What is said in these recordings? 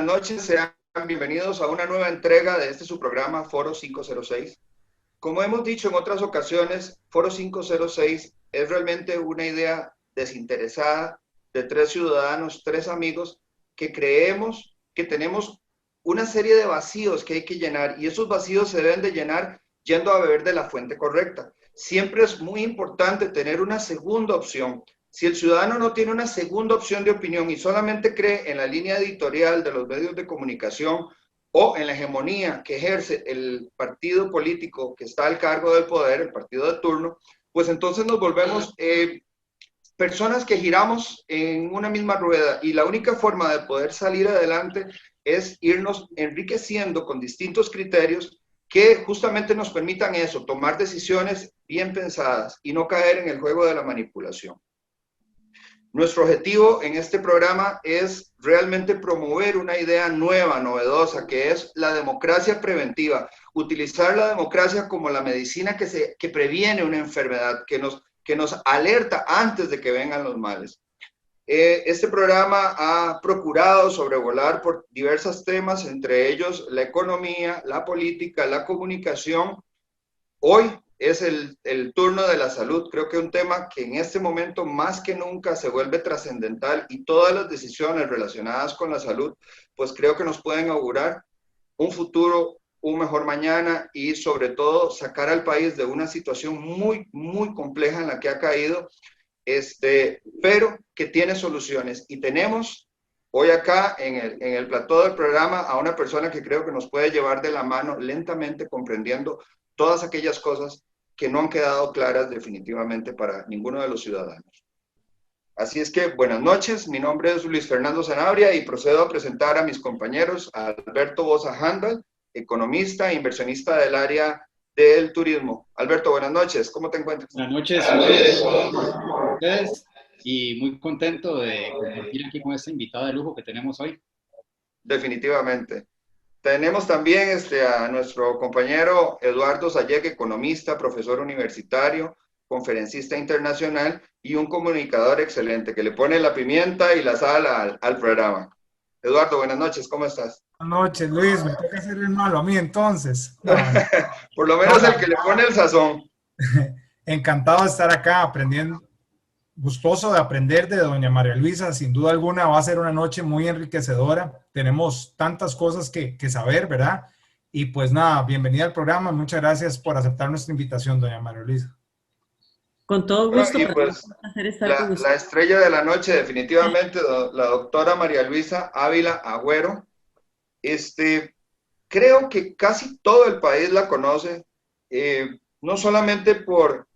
noches, sean bienvenidos a una nueva entrega de este su programa Foro 506. Como hemos dicho en otras ocasiones, Foro 506 es realmente una idea desinteresada de tres ciudadanos, tres amigos que creemos que tenemos una serie de vacíos que hay que llenar y esos vacíos se deben de llenar yendo a beber de la fuente correcta. Siempre es muy importante tener una segunda opción. Si el ciudadano no tiene una segunda opción de opinión y solamente cree en la línea editorial de los medios de comunicación o en la hegemonía que ejerce el partido político que está al cargo del poder, el partido de turno, pues entonces nos volvemos personas que giramos en una misma rueda y la única forma de poder salir adelante es irnos enriqueciendo con distintos criterios que justamente nos permitan eso, tomar decisiones bien pensadas y no caer en el juego de la manipulación. Nuestro objetivo en este programa es realmente promover una idea nueva, novedosa, que es la democracia preventiva. Utilizar la democracia como la medicina que previene una enfermedad, que nos alerta antes de que vengan los males. Este programa ha procurado sobrevolar por diversos temas, entre ellos la economía, la política, la comunicación. Hoy es el turno de la salud. Creo que un tema que en este momento más que nunca se vuelve trascendental y todas las decisiones relacionadas con la salud, pues creo que nos pueden augurar un futuro, un mejor mañana y sobre todo sacar al país de una situación muy, muy compleja en la que ha caído, pero que tiene soluciones. Y tenemos hoy acá en el plató del programa a una persona que creo que nos puede llevar de la mano lentamente comprendiendo todas aquellas cosas que no han quedado claras definitivamente para ninguno de los ciudadanos. Así es que buenas noches, mi nombre es Luis Fernando Sanabria y procedo a presentar a mis compañeros, a Alberto Boza Handal, economista e inversionista del área del turismo. Alberto, buenas noches, ¿cómo te encuentras? Buenas noches, ustedes y muy contento de compartir aquí con este invitado de lujo que tenemos hoy. Definitivamente. Tenemos también a nuestro compañero Eduardo Sayek, economista, profesor universitario, conferencista internacional y un comunicador excelente que le pone la pimienta y la sal al programa. Eduardo, buenas noches, ¿cómo estás? Buenas noches, Luis, me toca hacer el malo a mí entonces. No. Por lo menos el que le pone el sazón. Encantado de estar acá aprendiendo, gustoso de aprender de doña María Luisa. Sin duda alguna va a ser una noche muy enriquecedora. Tenemos tantas cosas que saber, ¿verdad? Y pues nada, bienvenida al programa. Muchas gracias por aceptar nuestra invitación, doña María Luisa. Con todo gusto. Bueno, y pues la estrella de la noche definitivamente, la doctora María Luisa Ávila Agüero. Creo que casi todo el país la conoce, no solamente por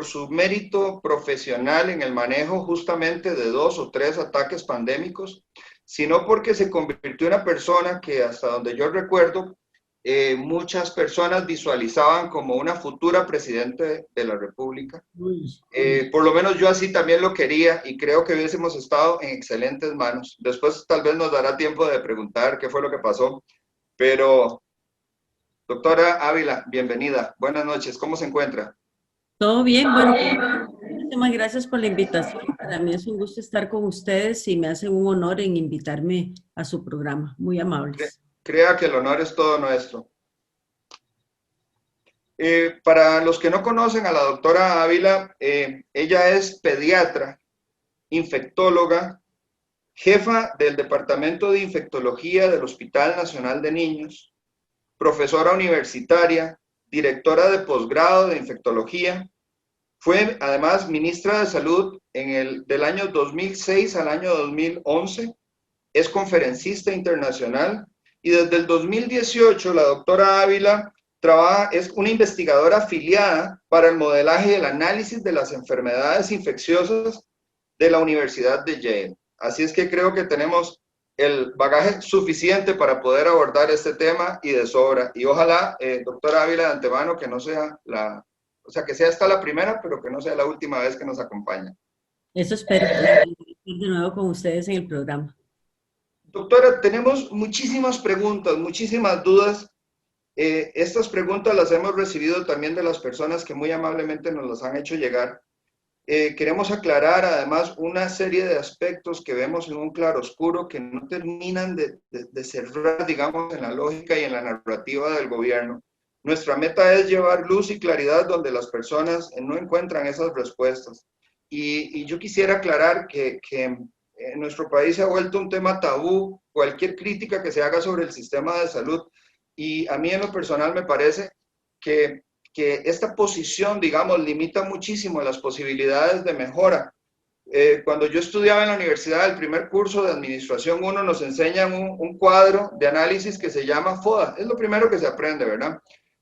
su mérito profesional en el manejo justamente de 2 o 3 ataques pandémicos, sino porque se convirtió en una persona que hasta donde yo recuerdo, muchas personas visualizaban como una futura presidente de la República. Por lo menos yo así también lo quería y creo que hubiésemos estado en excelentes manos. Después tal vez nos dará tiempo de preguntar qué fue lo que pasó, pero doctora Ávila, bienvenida. Buenas noches, ¿cómo se encuentra? Todo bien, bueno, muchísimas gracias por la invitación. Para mí es un gusto estar con ustedes y me hacen un honor en invitarme a su programa. Muy amables. Crea que el honor es todo nuestro. Para los que no conocen a la doctora Ávila, ella es pediatra, infectóloga, jefa del Departamento de Infectología del Hospital Nacional de Niños, profesora universitaria, directora de posgrado de infectología. Fue además ministra de Salud del año 2006 al año 2011. Es conferencista internacional y desde el 2018 la doctora Ávila es una investigadora afiliada para el modelaje y el análisis de las enfermedades infecciosas de la Universidad de Yale. Así es que creo que tenemos el bagaje suficiente para poder abordar este tema y de sobra. Y ojalá, doctora Ávila, de antemano, que no sea que sea esta la primera, pero que no sea la última vez que nos acompaña. Eso espero, estar de nuevo con ustedes en el programa. Doctora, tenemos muchísimas preguntas, muchísimas dudas. Estas preguntas las hemos recibido también de las personas que muy amablemente nos las han hecho llegar. queremos aclarar además una serie de aspectos que vemos en un claroscuro que no terminan de cerrar, digamos, en la lógica y en la narrativa del gobierno. Nuestra meta es llevar luz y claridad donde las personas no encuentran esas respuestas. Y yo quisiera aclarar que en nuestro país se ha vuelto un tema tabú cualquier crítica que se haga sobre el sistema de salud. Y a mí en lo personal me parece que esta posición, digamos, limita muchísimo las posibilidades de mejora. Cuando yo estudiaba en la universidad, el primer curso de Administración 1 nos enseñan un cuadro de análisis que se llama FODA. Es lo primero que se aprende, ¿verdad?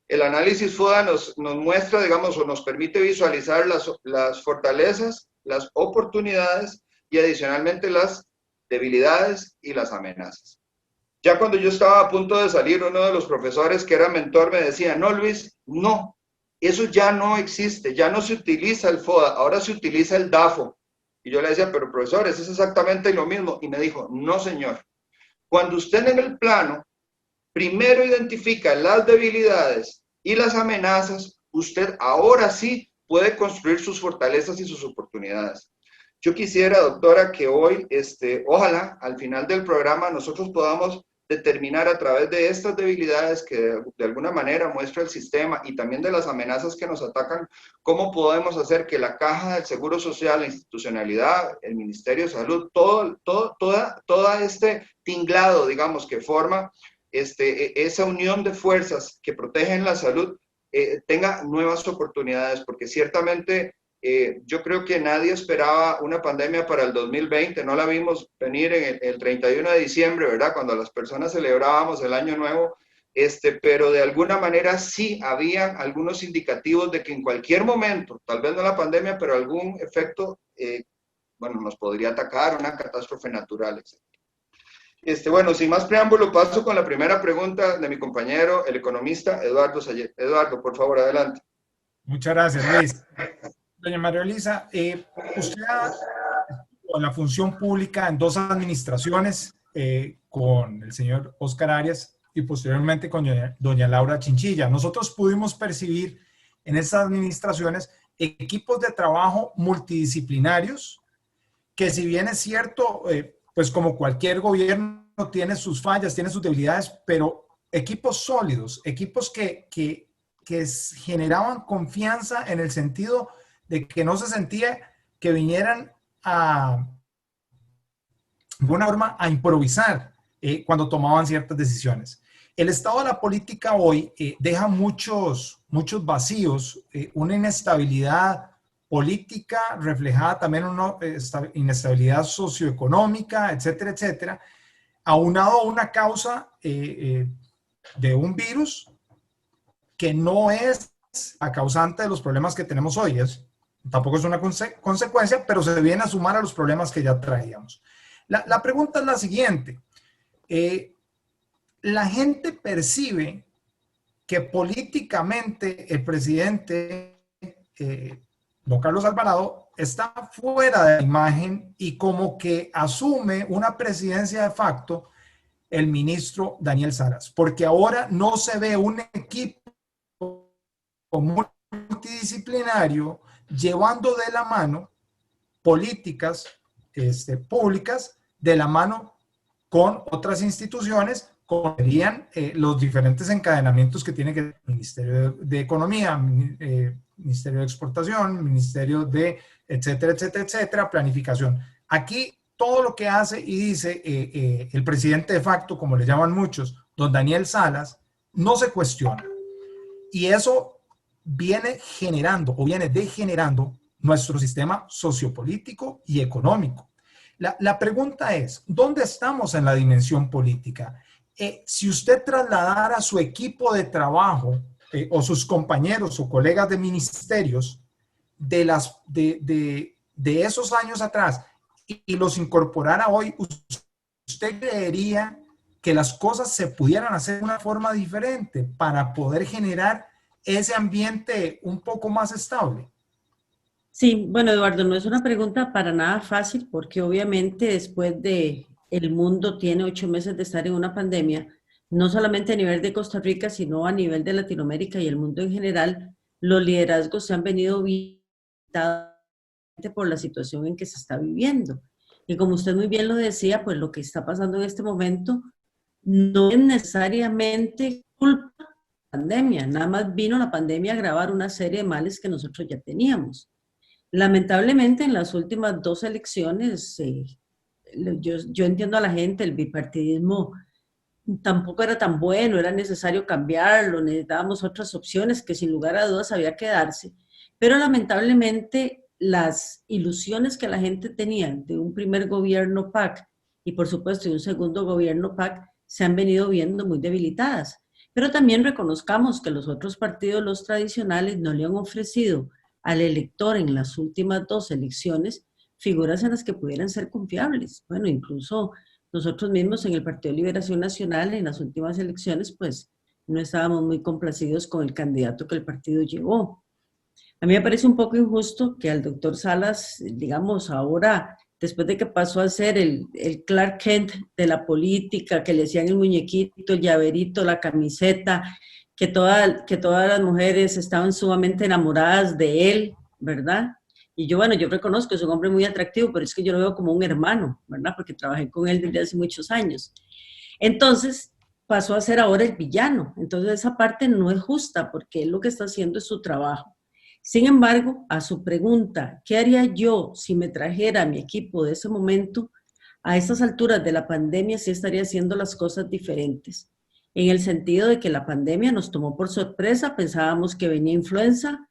El análisis FODA nos muestra, digamos, o nos permite visualizar las fortalezas, las oportunidades y adicionalmente las debilidades y las amenazas. Ya cuando yo estaba a punto de salir, uno de los profesores que era mentor me decía, no, Luis, no, eso ya no existe, ya no se utiliza el FODA, ahora se utiliza el DAFO. Y yo le decía, pero profesor, eso es exactamente lo mismo. Y me dijo, no, señor. Cuando usted en el plano primero identifica las debilidades y las amenazas, usted ahora sí puede construir sus fortalezas y sus oportunidades. Yo quisiera, doctora, que hoy, ojalá, al final del programa, nosotros podamos determinar a través de estas debilidades que de alguna manera muestra el sistema y también de las amenazas que nos atacan, cómo podemos hacer que la Caja del Seguro Social, la institucionalidad, el Ministerio de Salud, toda este tinglado, digamos, que forma esa unión de fuerzas que protegen la salud, tenga nuevas oportunidades, porque ciertamente yo creo que nadie esperaba una pandemia para el 2020, no la vimos venir en el 31 de diciembre, ¿verdad? Cuando las personas celebrábamos el Año Nuevo, pero de alguna manera sí había algunos indicativos de que en cualquier momento, tal vez no la pandemia, pero algún efecto, bueno, nos podría atacar, una catástrofe natural, etc. Bueno, sin más preámbulo, paso con la primera pregunta de mi compañero, el economista Eduardo Sayet. Eduardo, por favor, adelante. Muchas gracias, Luis. Doña María Luisa, usted ha en la función pública en 2 administraciones, con el señor Oscar Arias y posteriormente con doña Laura Chinchilla. Nosotros pudimos percibir en esas administraciones equipos de trabajo multidisciplinarios que, si bien es cierto, pues como cualquier gobierno tiene sus fallas, tiene sus debilidades, pero equipos sólidos, equipos que generaban confianza en el sentido de que no se sentía que vinieran de alguna forma a improvisar cuando tomaban ciertas decisiones. El estado de la política hoy deja muchos vacíos, una inestabilidad política reflejada también en una inestabilidad socioeconómica, etcétera, etcétera, aunado a una causa de un virus que no es la causante de los problemas que tenemos hoy. Tampoco es una consecuencia, pero se viene a sumar a los problemas que ya traíamos. La pregunta es la siguiente. La gente percibe que políticamente el presidente, don Carlos Alvarado, está fuera de la imagen y como que asume una presidencia de facto el ministro Daniel Salas, porque ahora no se ve un equipo multidisciplinario llevando de la mano políticas públicas de la mano con otras instituciones, como serían los diferentes encadenamientos que tiene que el Ministerio de Economía, Ministerio de Exportación, Ministerio de etcétera, etcétera, etcétera, planificación. Aquí todo lo que hace y dice el presidente de facto, como le llaman muchos, don Daniel Salas, no se cuestiona. Y eso viene generando o viene degenerando nuestro sistema sociopolítico y económico. La pregunta es, ¿dónde estamos en la dimensión política? Si usted trasladara su equipo de trabajo o sus compañeros o colegas de ministerios de esos años atrás y los incorporara hoy, ¿usted creería que las cosas se pudieran hacer de una forma diferente para poder generar ese ambiente un poco más estable? Sí, bueno, Eduardo, no es una pregunta para nada fácil porque obviamente después de el mundo tiene 8 meses de estar en una pandemia, no solamente a nivel de Costa Rica, sino a nivel de Latinoamérica y el mundo en general, los liderazgos se han venido visitando por la situación en que se está viviendo. Y como usted muy bien lo decía, pues lo que está pasando en este momento no es necesariamente culpa de la pandemia, nada más vino la pandemia a agravar una serie de males que nosotros ya teníamos. Lamentablemente, en las últimas dos elecciones, yo entiendo a la gente, el bipartidismo tampoco era tan bueno, era necesario cambiarlo, necesitábamos otras opciones que sin lugar a dudas había que darse, pero lamentablemente las ilusiones que la gente tenía de un primer gobierno PAC y por supuesto de un segundo gobierno PAC se han venido viendo muy debilitadas. Pero también reconozcamos que los otros partidos, los tradicionales, no le han ofrecido al elector en las últimas dos elecciones figuras en las que pudieran ser confiables. Bueno, incluso nosotros mismos en el Partido de Liberación Nacional en las últimas elecciones, pues no estábamos muy complacidos con el candidato que el partido llevó. A mí me parece un poco injusto que al doctor Salas, digamos, ahora, después de que pasó a ser el Clark Kent de la política, que le decían el muñequito, el llaverito, la camiseta, que todas las mujeres estaban sumamente enamoradas de él, ¿verdad? Y yo, bueno, yo reconozco, es un hombre muy atractivo, pero es que yo lo veo como un hermano, ¿verdad? Porque trabajé con él desde hace muchos años. Entonces, pasó a ser ahora el villano. Entonces, esa parte no es justa, porque él lo que está haciendo es su trabajo. Sin embargo, a su pregunta, ¿qué haría yo si me trajera a mi equipo de ese momento? A estas alturas de la pandemia sí estaría haciendo las cosas diferentes. En el sentido de que la pandemia nos tomó por sorpresa, pensábamos que venía influenza,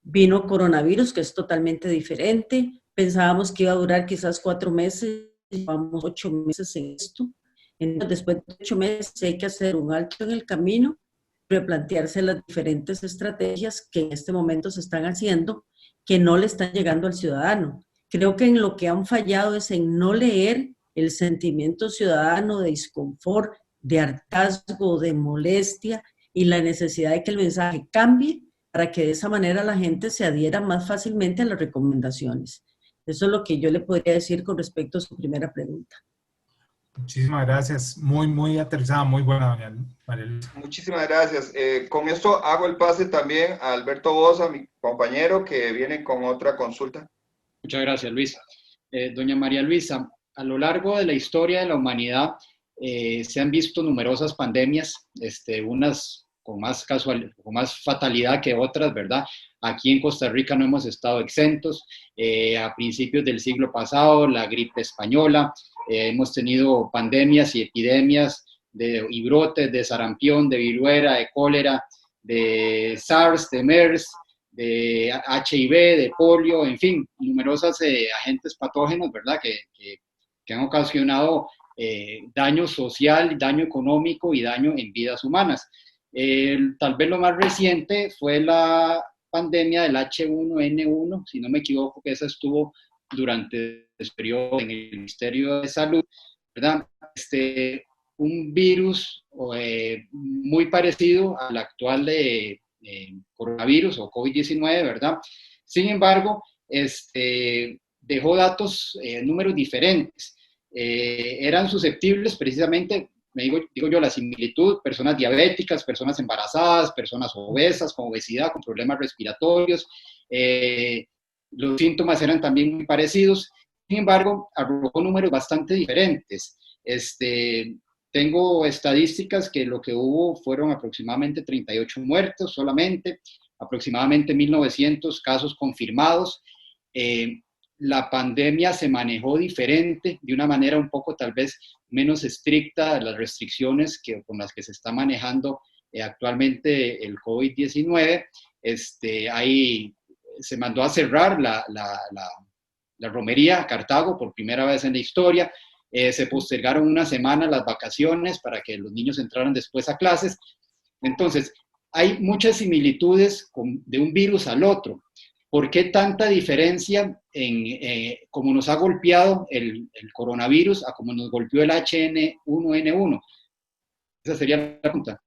vino coronavirus, que es totalmente diferente. Pensábamos que iba a durar quizás 4 meses, llevamos 8 meses en esto. Entonces, después de 8 meses hay que hacer un alto en el camino, replantearse las diferentes estrategias que en este momento se están haciendo, que no le están llegando al ciudadano. Creo que en lo que han fallado es en no leer el sentimiento ciudadano de disconfort, de hartazgo, de molestia y la necesidad de que el mensaje cambie para que de esa manera la gente se adhiera más fácilmente a las recomendaciones. Eso es lo que yo le podría decir con respecto a su primera pregunta. Muchísimas gracias. Muy aterrizada, muy buena, doña María Luisa. Muchísimas gracias. Con esto hago el pase también a Alberto Boza, mi compañero, que viene con otra consulta. Muchas gracias, Luis. Doña María Luisa, a lo largo de la historia de la humanidad se han visto numerosas pandemias, unas con más fatalidad que otras, ¿verdad? Aquí en Costa Rica no hemos estado exentos. A principios del siglo pasado, la gripe española, hemos tenido pandemias y epidemias y brotes de sarampión, de viruela, de cólera, de SARS, de MERS, de HIV, de polio, en fin, numerosos agentes patógenos, ¿verdad? Que han ocasionado daño social, daño económico y daño en vidas humanas. Tal vez lo más reciente fue la pandemia del H1N1, si no me equivoco, que esa estuvo durante el periodo en el Ministerio de Salud, ¿verdad? Un virus muy parecido al actual de coronavirus o COVID-19, ¿verdad? Sin embargo, dejó números diferentes. Eran susceptibles precisamente, digo yo, la similitud, personas diabéticas, personas embarazadas, personas obesas, con obesidad, con problemas respiratorios. Los síntomas eran también muy parecidos. Sin embargo, arrojó números bastante diferentes. Tengo estadísticas que lo que hubo fueron aproximadamente 38 muertos solamente, aproximadamente 1.900 casos confirmados. La pandemia se manejó diferente, de una manera un poco tal vez menos estricta de las restricciones con las que se está manejando actualmente el COVID-19. Ahí se mandó a cerrar la romería a Cartago por primera vez en la historia. Se postergaron una semana las vacaciones para que los niños entraran después a clases. Entonces, hay muchas similitudes de un virus al otro. ¿Por qué tanta diferencia en cómo nos ha golpeado el coronavirus a cómo nos golpeó el H1N1? Esa sería la pregunta.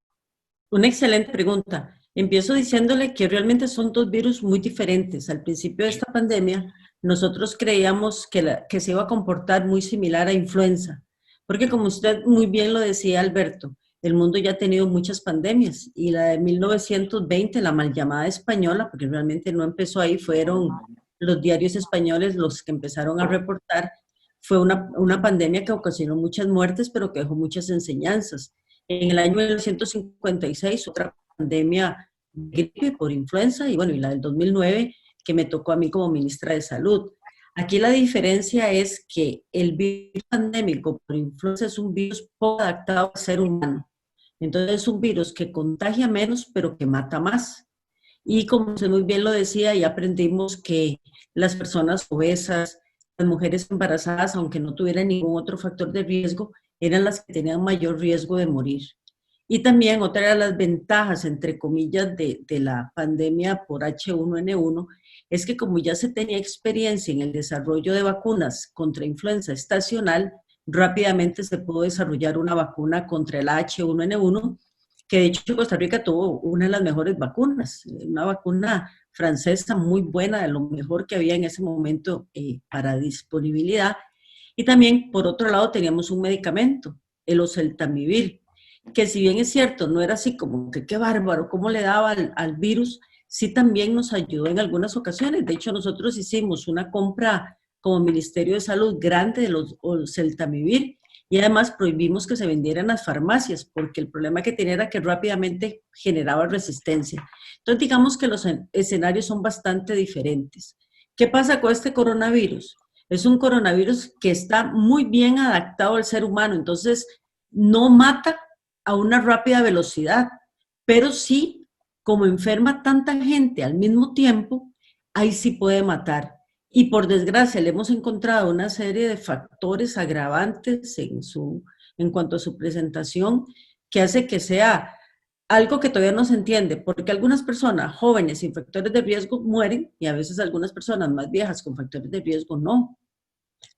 Una excelente pregunta. Empiezo diciéndole que realmente son dos virus muy diferentes. Al principio de esta pandemia, nosotros creíamos que se iba a comportar muy similar a influenza, porque como usted muy bien lo decía, Alberto, el mundo ya ha tenido muchas pandemias y la de 1920, la mal llamada española, porque realmente no empezó ahí, fueron los diarios españoles los que empezaron a reportar, fue una pandemia que ocasionó muchas muertes, pero que dejó muchas enseñanzas. En el año 1956, otra pandemia de gripe por influenza, y bueno, y la del 2009, que me tocó a mí como ministra de Salud. Aquí la diferencia es que el virus pandémico por influenza es un virus poco adaptado al ser humano. Entonces es un virus que contagia menos, pero que mata más. Y como usted muy bien lo decía, ya aprendimos que las personas obesas, las mujeres embarazadas, aunque no tuvieran ningún otro factor de riesgo, eran las que tenían mayor riesgo de morir. Y también otra de las ventajas, entre comillas, de la pandemia por H1N1 es que como ya se tenía experiencia en el desarrollo de vacunas contra influenza estacional, rápidamente se pudo desarrollar una vacuna contra el H1N1, que de hecho Costa Rica tuvo una de las mejores vacunas, una vacuna francesa muy buena, de lo mejor que había en ese momento para disponibilidad. Y también, por otro lado, teníamos un medicamento, el oseltamivir, que si bien es cierto, no era así como que qué bárbaro, cómo le daba al virus, sí también nos ayudó en algunas ocasiones. De hecho, nosotros hicimos una compra como Ministerio de Salud grande de los oseltamivir y además prohibimos que se vendieran en las farmacias porque el problema que tenía era que rápidamente generaba resistencia. Entonces, digamos que los escenarios son bastante diferentes. ¿Qué pasa con este coronavirus? Es un coronavirus que está muy bien adaptado al ser humano, entonces no mata a una rápida velocidad, pero sí, como enferma tanta gente al mismo tiempo, ahí sí puede matar. Y por desgracia le hemos encontrado una serie de factores agravantes en cuanto a su presentación que hace que sea algo que todavía no se entiende, porque algunas personas jóvenes sin factores de riesgo mueren y a veces algunas personas más viejas con factores de riesgo no.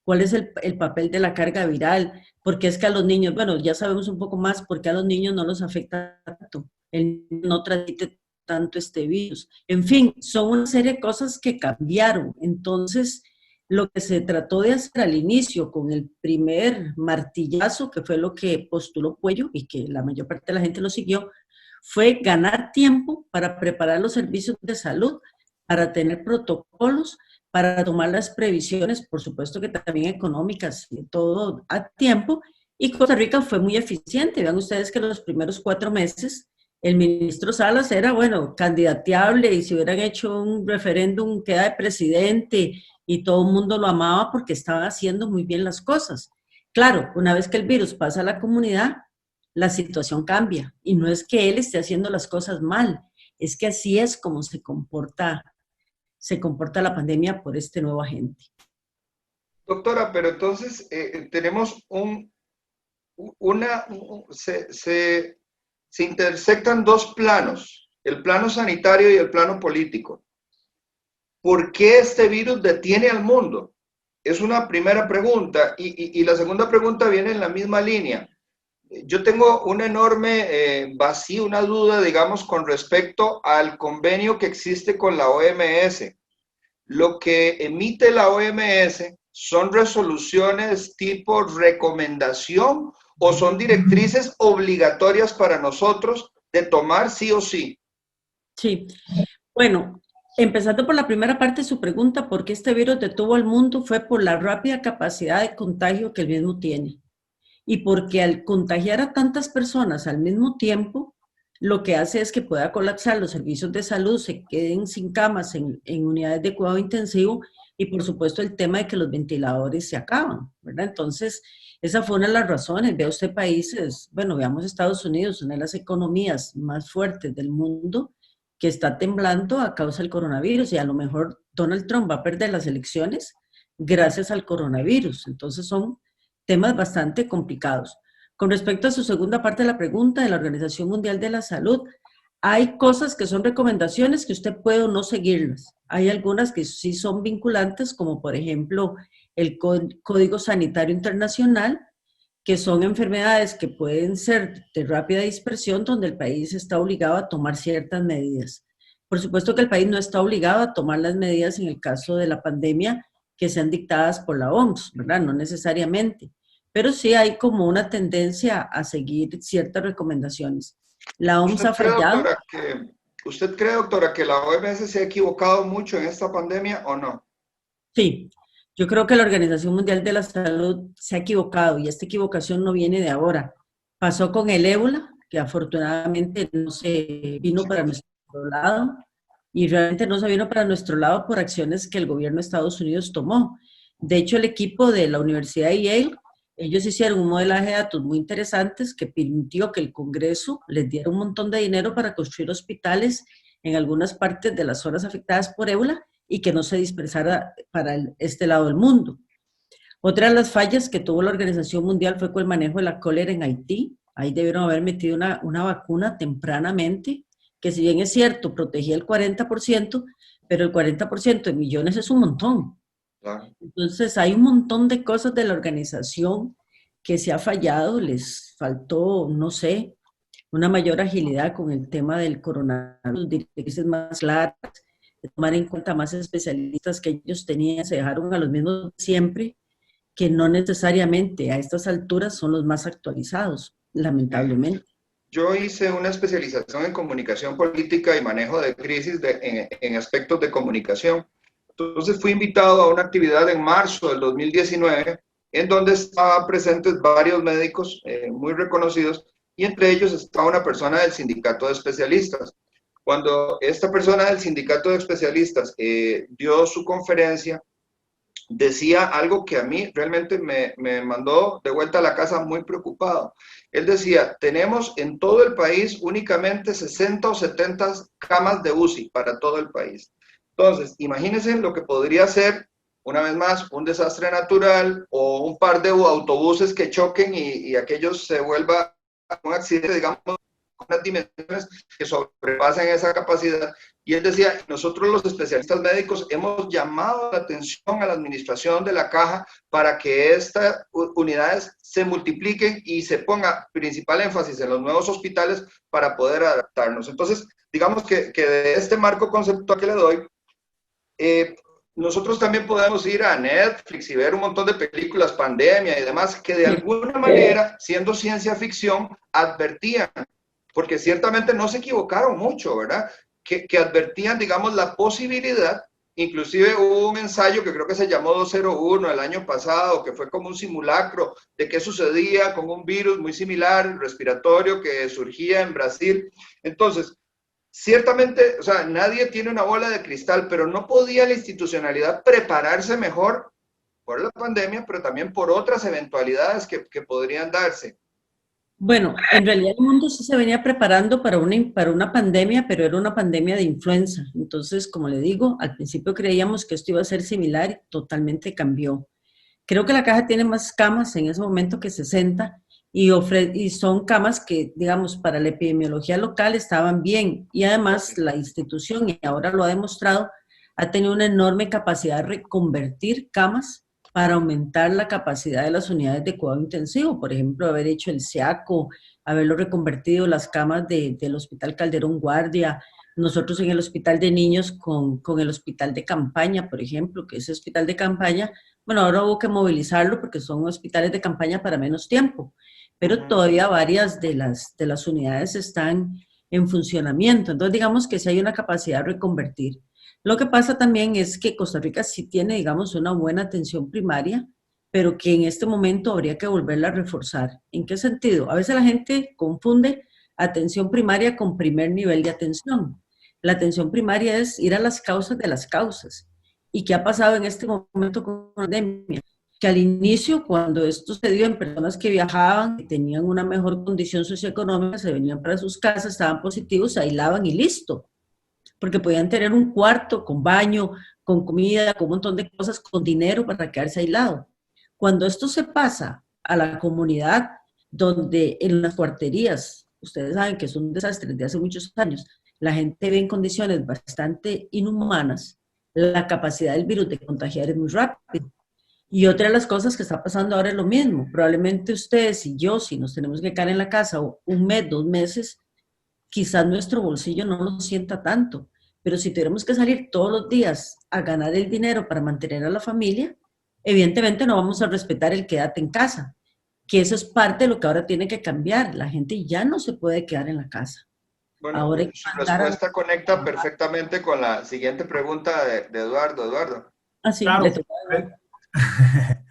¿Cuál es el papel de la carga viral? Porque es que a los niños, bueno, ya sabemos un poco más, porque a los niños no los afecta tanto, el niño no transmite tanto este virus. En fin, son una serie de cosas que cambiaron. Entonces, lo que se trató de hacer al inicio con el primer martillazo, que fue lo que postuló Puello y que la mayor parte de la gente lo siguió, fue ganar tiempo para preparar los servicios de salud, para tener protocolos, para tomar las previsiones, por supuesto que también económicas, y todo a tiempo, y Costa Rica fue muy eficiente. Vean ustedes que los primeros 4 meses el ministro Salas era, bueno, candidateable, y si hubieran hecho un referéndum queda de presidente, y todo el mundo lo amaba porque estaba haciendo muy bien las cosas. Claro, una vez que el virus pasa a la comunidad, la situación cambia, y no es que él esté haciendo las cosas mal, es que así es como se comporta la pandemia por este nuevo agente. Doctora, pero entonces tenemos se intersectan dos planos, el plano sanitario y el plano político. ¿Por qué este virus detiene al mundo? Es una primera pregunta. Y la segunda pregunta viene en la misma línea. Yo tengo un enorme vacío, una duda, digamos, con respecto al convenio que existe con la OMS. Lo que emite la OMS son resoluciones tipo recomendación o son directrices obligatorias para nosotros de tomar sí o sí. Sí, bueno, empezando por la primera parte de su pregunta, ¿por qué este virus detuvo al mundo? Fue por la rápida capacidad de contagio que el mismo tiene. Y porque al contagiar a tantas personas al mismo tiempo, lo que hace es que pueda colapsar los servicios de salud, se queden sin camas en unidades de cuidado intensivo y por supuesto el tema de que los ventiladores se acaban, ¿verdad? Entonces, esa fue una de las razones. Vea usted países, bueno, veamos Estados Unidos, una de las economías más fuertes del mundo que está temblando a causa del coronavirus y a lo mejor Donald Trump va a perder las elecciones gracias al coronavirus. Entonces son temas bastante complicados. Con respecto a su segunda parte de la pregunta de la Organización Mundial de la Salud, hay cosas que son recomendaciones que usted puede o no seguirlas. Hay algunas que sí son vinculantes, como por ejemplo el Código Sanitario Internacional, que son enfermedades que pueden ser de rápida dispersión, donde el país está obligado a tomar ciertas medidas. Por supuesto que el país no está obligado a tomar las medidas en el caso de la pandemia que sean dictadas por la OMS, ¿verdad? No necesariamente. Pero sí hay como una tendencia a seguir ciertas recomendaciones. La OMS ha fallado. ¿Usted cree, doctora, que la OMS se ha equivocado mucho en esta pandemia o no? Sí, yo creo que la Organización Mundial de la Salud se ha equivocado y esta equivocación no viene de ahora. Pasó con el ébola, que afortunadamente no se vino para nuestro lado y realmente no se vino para nuestro lado por acciones que el gobierno de Estados Unidos tomó. De hecho, el equipo de la Universidad de Yale, ellos hicieron un modelaje de datos muy interesantes que permitió que el Congreso les diera un montón de dinero para construir hospitales en algunas partes de las zonas afectadas por ébola y que no se dispersara para este lado del mundo. Otra de las fallas que tuvo la Organización Mundial fue con el manejo de la cólera en Haití. Ahí debieron haber metido una vacuna tempranamente, que si bien es cierto, protegía el 40%, pero el 40% de millones es un montón. Claro. Entonces, hay un montón de cosas de la organización que se ha fallado, les faltó, no sé, una mayor agilidad con el tema del coronavirus, directrices más claras, de tomar en cuenta más especialistas que ellos tenían, se dejaron a los mismos siempre, que no necesariamente a estas alturas son los más actualizados, lamentablemente. Yo hice una especialización en comunicación política y manejo de crisis en aspectos de comunicación. Entonces fui invitado a una actividad en marzo del 2019 en donde estaban presentes varios médicos muy reconocidos y entre ellos estaba una persona del sindicato de especialistas. Cuando esta persona del sindicato de especialistas dio su conferencia, decía algo que a mí realmente me mandó de vuelta a la casa muy preocupado. Él decía, tenemos en todo el país únicamente 60 o 70 camas de UCI para todo el país. Entonces, imagínense lo que podría ser, una vez más, un desastre natural o un par de autobuses que choquen y aquello se vuelva un accidente, digamos, con unas dimensiones que sobrepasen esa capacidad. Y él decía, nosotros los especialistas médicos hemos llamado la atención a la administración de la caja para que estas unidades se multipliquen y se ponga principal énfasis en los nuevos hospitales para poder adaptarnos. Entonces, digamos que de este marco conceptual que le doy, nosotros también podemos ir a Netflix y ver un montón de películas, pandemia y demás, que de alguna manera, siendo ciencia ficción, advertían, porque ciertamente no se equivocaron mucho, ¿verdad? Que advertían, digamos, la posibilidad, inclusive hubo un ensayo que creo que se llamó 201 el año pasado, que fue como un simulacro de qué sucedía con un virus muy similar, respiratorio, que surgía en Brasil. Entonces, ciertamente, o sea, nadie tiene una bola de cristal, pero no podía la institucionalidad prepararse mejor por la pandemia, pero también por otras eventualidades que podrían darse. Bueno, en realidad el mundo sí se venía preparando para una pandemia, pero era una pandemia de influenza. Entonces, como le digo, al principio creíamos que esto iba a ser similar y totalmente cambió. Creo que la caja tiene más camas en ese momento que 60 y son camas que, digamos, para la epidemiología local estaban bien. Y además la institución, y ahora lo ha demostrado, ha tenido una enorme capacidad de reconvertir camas para aumentar la capacidad de las unidades de cuidado intensivo. Por ejemplo, haber hecho el SEACO, haberlo reconvertido las camas del Hospital Calderón Guardia, nosotros en el hospital de niños con el hospital de campaña, por ejemplo, que ese hospital de campaña, bueno, ahora hubo que movilizarlo porque son hospitales de campaña para menos tiempo, pero todavía varias de las unidades están en funcionamiento. Entonces, digamos que sí hay una capacidad de reconvertir. Lo que pasa también es que Costa Rica sí tiene, digamos, una buena atención primaria, pero que en este momento habría que volverla a reforzar. ¿En qué sentido? A veces la gente confunde atención primaria con primer nivel de atención. La atención primaria es ir a las causas de las causas. ¿Y qué ha pasado en este momento con la pandemia? Que al inicio, cuando esto se dio en personas que viajaban, que tenían una mejor condición socioeconómica, se venían para sus casas, estaban positivos, se aislaban y listo. Porque podían tener un cuarto con baño, con comida, con un montón de cosas, con dinero para quedarse aislado. Cuando esto se pasa a la comunidad, donde en las cuarterías, ustedes saben que es un desastre desde hace muchos años, la gente ve en condiciones bastante inhumanas, la capacidad del virus de contagiar es muy rápido. Y otra de las cosas que está pasando ahora es lo mismo. Probablemente ustedes y yo, si nos tenemos que quedar en la casa un mes, 2 meses, quizás nuestro bolsillo no lo sienta tanto, pero si tuviéramos que salir todos los días a ganar el dinero para mantener a la familia, evidentemente no vamos a respetar el quédate en casa, que eso es parte de lo que ahora tiene que cambiar. La gente ya no se puede quedar en la casa. Bueno, Ahora hay que su respuesta conecta perfectamente con la siguiente pregunta de Eduardo. Eduardo, Ah, sí, Claro. le tocó.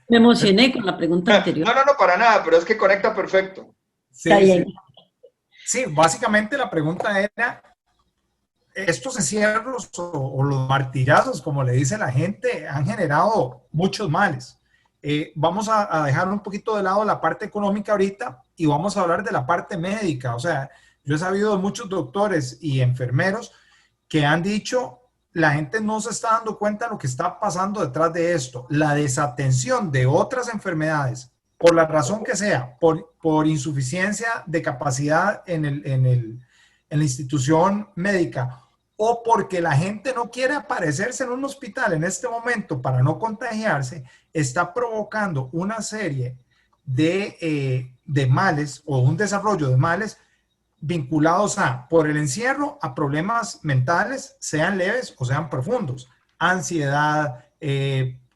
Me emocioné con la pregunta anterior. No, para nada, pero es que conecta perfecto. Está Sí, bien. sí. Sí, básicamente la pregunta era, estos encierros o los martillazos, como le dice la gente, han generado muchos males. Vamos a dejar un poquito de lado la parte económica ahorita y vamos a hablar de la parte médica. O sea, yo he sabido de muchos doctores y enfermeros que han dicho, la gente no se está dando cuenta de lo que está pasando detrás de esto. La desatención de otras enfermedades, por la razón que sea, por insuficiencia de capacidad en la institución médica, o porque la gente no quiere aparecerse en un hospital en este momento para no contagiarse, está provocando una serie de males o un desarrollo de males vinculados por el encierro a problemas mentales, sean leves o sean profundos. Ansiedad,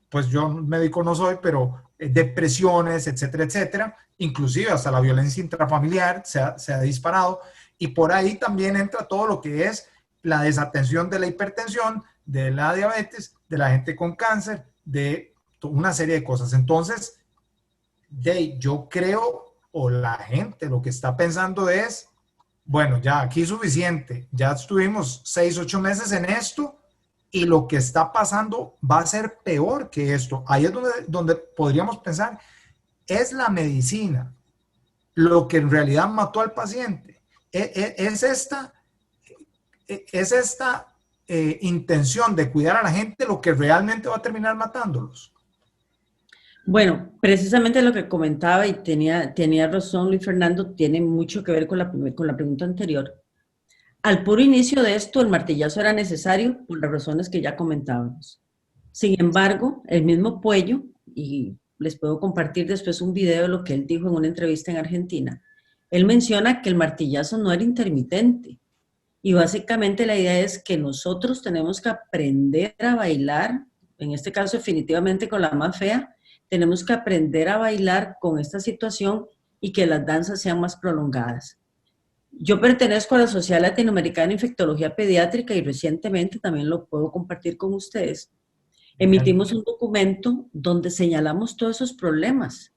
pues yo médico no soy, pero depresiones, etcétera, etcétera. Inclusive hasta la violencia intrafamiliar se ha disparado. Y por ahí también entra todo lo que es la desatención de la hipertensión, de la diabetes, de la gente con cáncer, de una serie de cosas. Entonces, yo creo, o la gente lo que está pensando es, bueno, ya aquí es suficiente, ya estuvimos 6, 8 meses en esto y lo que está pasando va a ser peor que esto. Ahí es donde podríamos pensar, es la medicina lo que en realidad mató al paciente. Es esta intención de cuidar a la gente lo que realmente va a terminar matándolos. Bueno, precisamente lo que comentaba y tenía razón Luis Fernando, tiene mucho que ver con la pregunta anterior. Al puro inicio de esto, el martillazo era necesario por las razones que ya comentábamos. Sin embargo, el mismo Puello, y les puedo compartir después un video de lo que él dijo en una entrevista en Argentina, él menciona que el martillazo no era intermitente. Y básicamente la idea es que nosotros tenemos que aprender a bailar, en este caso definitivamente con la más fea, tenemos que aprender a bailar con esta situación y que las danzas sean más prolongadas. Yo pertenezco a la Sociedad Latinoamericana de Infectología Pediátrica y recientemente también lo puedo compartir con ustedes. Emitimos un documento donde señalamos todos esos problemas.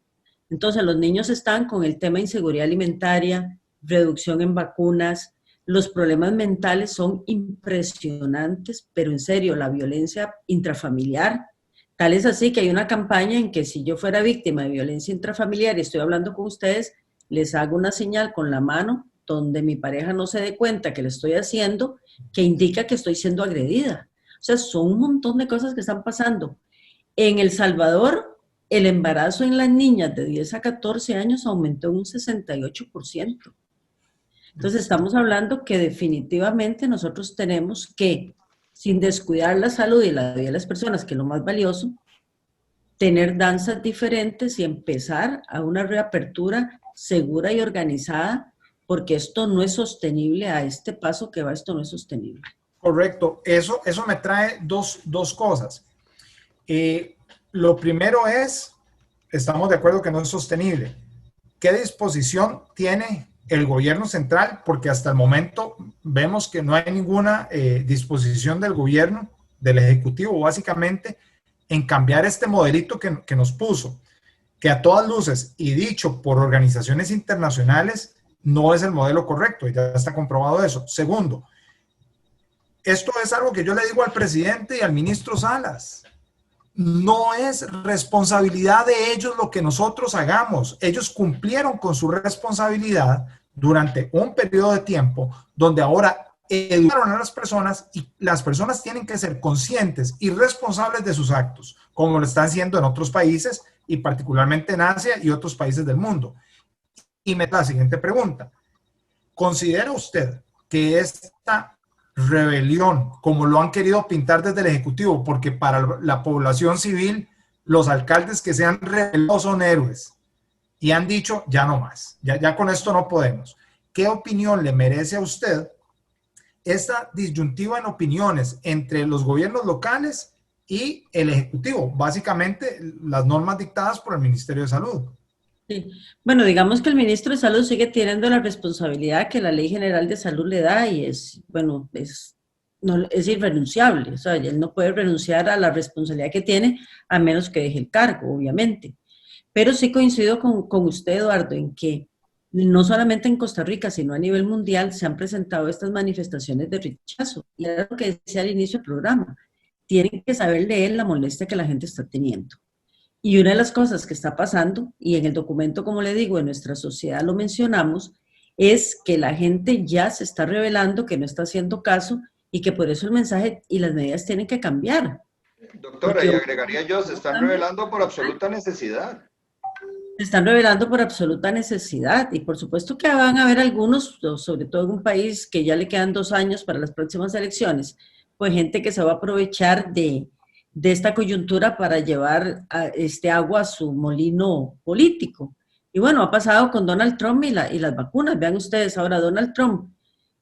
Entonces, los niños están con el tema de inseguridad alimentaria, reducción en vacunas, los problemas mentales son impresionantes, pero en serio, la violencia intrafamiliar, tal es así que hay una campaña en que si yo fuera víctima de violencia intrafamiliar y estoy hablando con ustedes, les hago una señal con la mano donde mi pareja no se dé cuenta que le estoy haciendo, que indica que estoy siendo agredida. O sea, son un montón de cosas que están pasando. En El Salvador, el embarazo en las niñas de 10 a 14 años aumentó en un 68%. Entonces, estamos hablando que definitivamente nosotros tenemos que, sin descuidar la salud y la vida de las personas, que es lo más valioso, tener danzas diferentes y empezar a una reapertura segura y organizada, porque esto no es sostenible, a este paso que va, esto no es sostenible. Correcto, eso me trae dos cosas. Lo primero es, estamos de acuerdo que no es sostenible. ¿Qué disposición tiene el gobierno central? Porque hasta el momento vemos que no hay ninguna disposición del gobierno, del Ejecutivo básicamente, en cambiar este modelito que nos puso, que a todas luces y dicho por organizaciones internacionales no es el modelo correcto, y ya está comprobado eso. Segundo, esto es algo que yo le digo al presidente y al ministro Salas. No es responsabilidad de ellos lo que nosotros hagamos. Ellos cumplieron con su responsabilidad durante un periodo de tiempo donde ahora educaron a las personas y las personas tienen que ser conscientes y responsables de sus actos, como lo están haciendo en otros países y particularmente en Asia y otros países del mundo. Y me da la siguiente pregunta. ¿Considera usted que esta rebelión, como lo han querido pintar desde el Ejecutivo, porque para la población civil, los alcaldes que se han rebelado son héroes y han dicho, ya no más, ya con esto no podemos? ¿Qué opinión le merece a usted esta disyuntiva en opiniones entre los gobiernos locales y el Ejecutivo? Básicamente, las normas dictadas por el Ministerio de Salud. Sí. Bueno, digamos que el ministro de Salud sigue teniendo la responsabilidad que la Ley General de Salud le da y es, bueno, es no, es irrenunciable, o sea, él no puede renunciar a la responsabilidad que tiene a menos que deje el cargo, obviamente. Pero sí coincido con usted, Eduardo, en que no solamente en Costa Rica, sino a nivel mundial se han presentado estas manifestaciones de rechazo. Y era lo que decía al inicio del programa. Tienen que saber leer la molestia que la gente está teniendo. Y una de las cosas que está pasando, y en el documento, como le digo, en nuestra sociedad lo mencionamos, es que la gente ya se está revelando que no está haciendo caso y que por eso el mensaje y las medidas tienen que cambiar. Doctora, y agregaría yo, se están revelando por absoluta necesidad. Se están revelando por absoluta necesidad y por supuesto que van a haber algunos, sobre todo en un país que ya le quedan 2 años para las próximas elecciones, pues gente que se va a aprovechar de esta coyuntura para llevar agua a su molino político. Y bueno, ha pasado con Donald Trump y las vacunas. Vean ustedes, ahora Donald Trump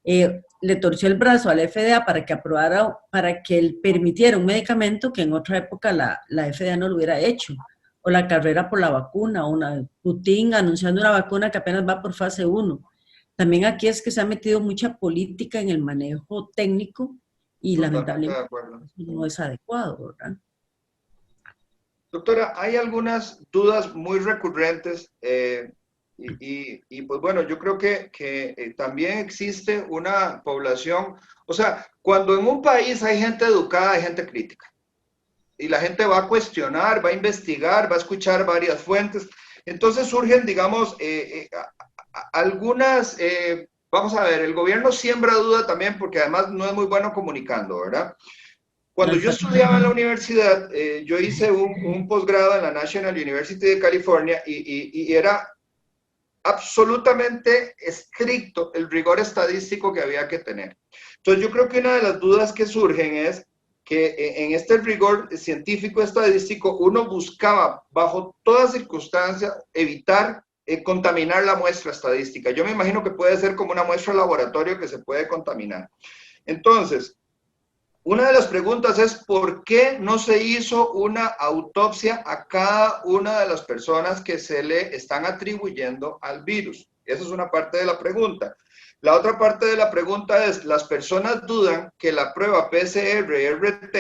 le torció el brazo a la FDA para que aprobara, para que él permitiera un medicamento que en otra época la FDA no lo hubiera hecho. O la carrera por la vacuna, Putin anunciando una vacuna que apenas va por fase 1. También aquí es que se ha metido mucha política en el manejo técnico y lamentablemente no es adecuado, ¿verdad? Doctora, hay algunas dudas muy recurrentes y pues bueno, yo creo que también existe una población, o sea, cuando en un país hay gente educada, hay gente crítica. Y la gente va a cuestionar, va a investigar, va a escuchar varias fuentes. Entonces surgen, digamos, algunas, vamos a ver, el gobierno siembra duda también porque además no es muy bueno comunicando, ¿verdad? Cuando yo estudiaba en la universidad, yo hice un posgrado en la National University de California y era absolutamente estricto el rigor estadístico que había que tener. Entonces yo creo que una de las dudas que surgen es que en este rigor científico estadístico uno buscaba bajo toda circunstancia evitar contaminar la muestra estadística. Yo me imagino que puede ser como una muestra de laboratorio que se puede contaminar. Entonces, una de las preguntas es ¿por qué no se hizo una autopsia a cada una de las personas que se le están atribuyendo al virus? Esa es una parte de la pregunta. La otra parte de la pregunta es, las personas dudan que la prueba PCR-RT,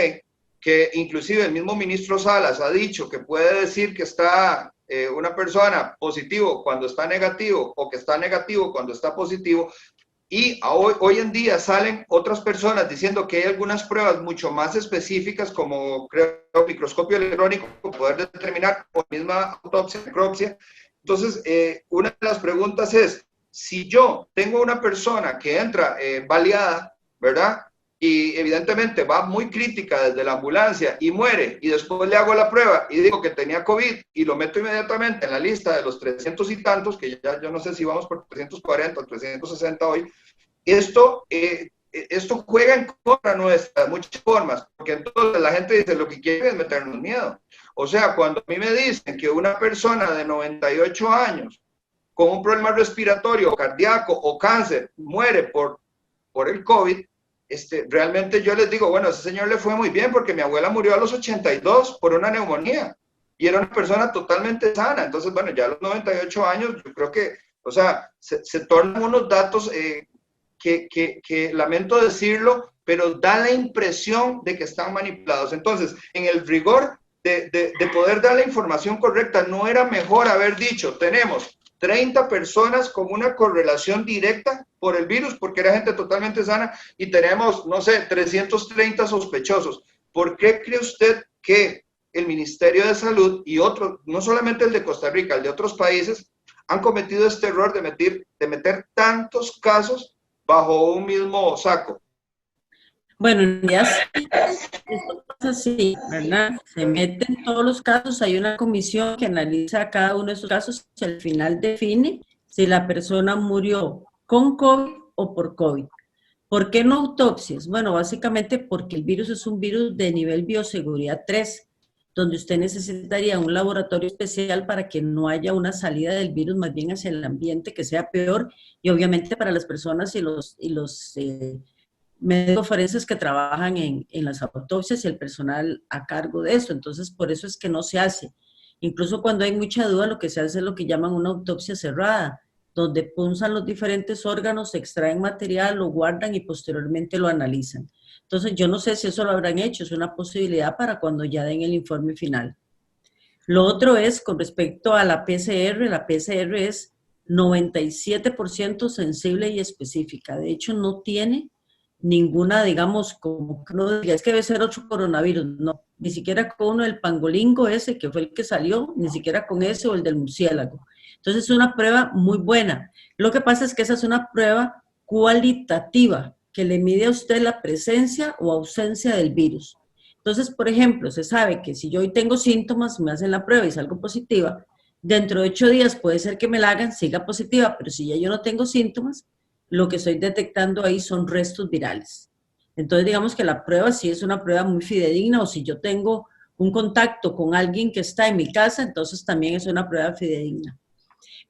que inclusive el mismo ministro Salas ha dicho que puede decir que está una persona positivo cuando está negativo o que está negativo cuando está positivo, y hoy en día salen otras personas diciendo que hay algunas pruebas mucho más específicas como creo microscopio electrónico para poder determinar o misma autopsia, necropsia. Entonces, una de las preguntas es, si yo tengo una persona que entra baleada, ¿verdad? Y evidentemente va muy crítica desde la ambulancia y muere, y después le hago la prueba y digo que tenía COVID y lo meto inmediatamente en la lista de los 300 y tantos, que ya yo no sé si vamos por 340 o 360 hoy, esto juega en contra nuestra de muchas formas, porque entonces la gente dice lo que quiere es meternos miedo. O sea, cuando a mí me dicen que una persona de 98 años con un problema respiratorio, cardíaco o cáncer muere por el COVID, realmente yo les digo, bueno, a ese señor le fue muy bien porque mi abuela murió a los 82 por una neumonía y era una persona totalmente sana. Entonces, bueno, ya a los 98 años, yo creo que, o sea, se tornan unos datos que lamento decirlo, pero da la impresión de que están manipulados. Entonces, en el rigor de poder dar la información correcta, ¿no era mejor haber dicho, tenemos 30 personas con una correlación directa por el virus, porque era gente totalmente sana, y tenemos, no sé, 330 sospechosos? ¿Por qué cree usted que el Ministerio de Salud y otros, no solamente el de Costa Rica, el de otros países, han cometido este error de meter tantos casos bajo un mismo saco? Bueno, ya esto pasa así, ¿verdad? Se meten todos los casos, hay una comisión que analiza cada uno de esos casos y al final define si la persona murió con COVID o por COVID. ¿Por qué no autopsias? Bueno, básicamente porque el virus es un virus de nivel bioseguridad 3, donde usted necesitaría un laboratorio especial para que no haya una salida del virus más bien hacia el ambiente que sea peor, y obviamente para las personas y los médicos forenses que trabajan en las autopsias y el personal a cargo de eso. Entonces, por eso es que no se hace. Incluso cuando hay mucha duda, lo que se hace es lo que llaman una autopsia cerrada, donde punzan los diferentes órganos, extraen material, lo guardan y posteriormente lo analizan. Entonces, yo no sé si eso lo habrán hecho, es una posibilidad para cuando ya den el informe final. Lo otro es con respecto a la PCR es 97% sensible y específica. De hecho, no tiene ninguna, digamos, como que uno diga, es que debe ser otro coronavirus. No, ni siquiera con uno del pangolingo ese, que fue el que salió, ni siquiera con ese o el del murciélago. Entonces, es una prueba muy buena. Lo que pasa es que esa es una prueba cualitativa, que le mide a usted la presencia o ausencia del virus. Entonces, por ejemplo, se sabe que si yo hoy tengo síntomas, me hacen la prueba y salgo positiva, dentro de 8 días puede ser que me la hagan, siga positiva, pero si ya yo no tengo síntomas, lo que estoy detectando ahí son restos virales. Entonces, digamos que la prueba sí es una prueba muy fidedigna, o si yo tengo un contacto con alguien que está en mi casa, entonces también es una prueba fidedigna.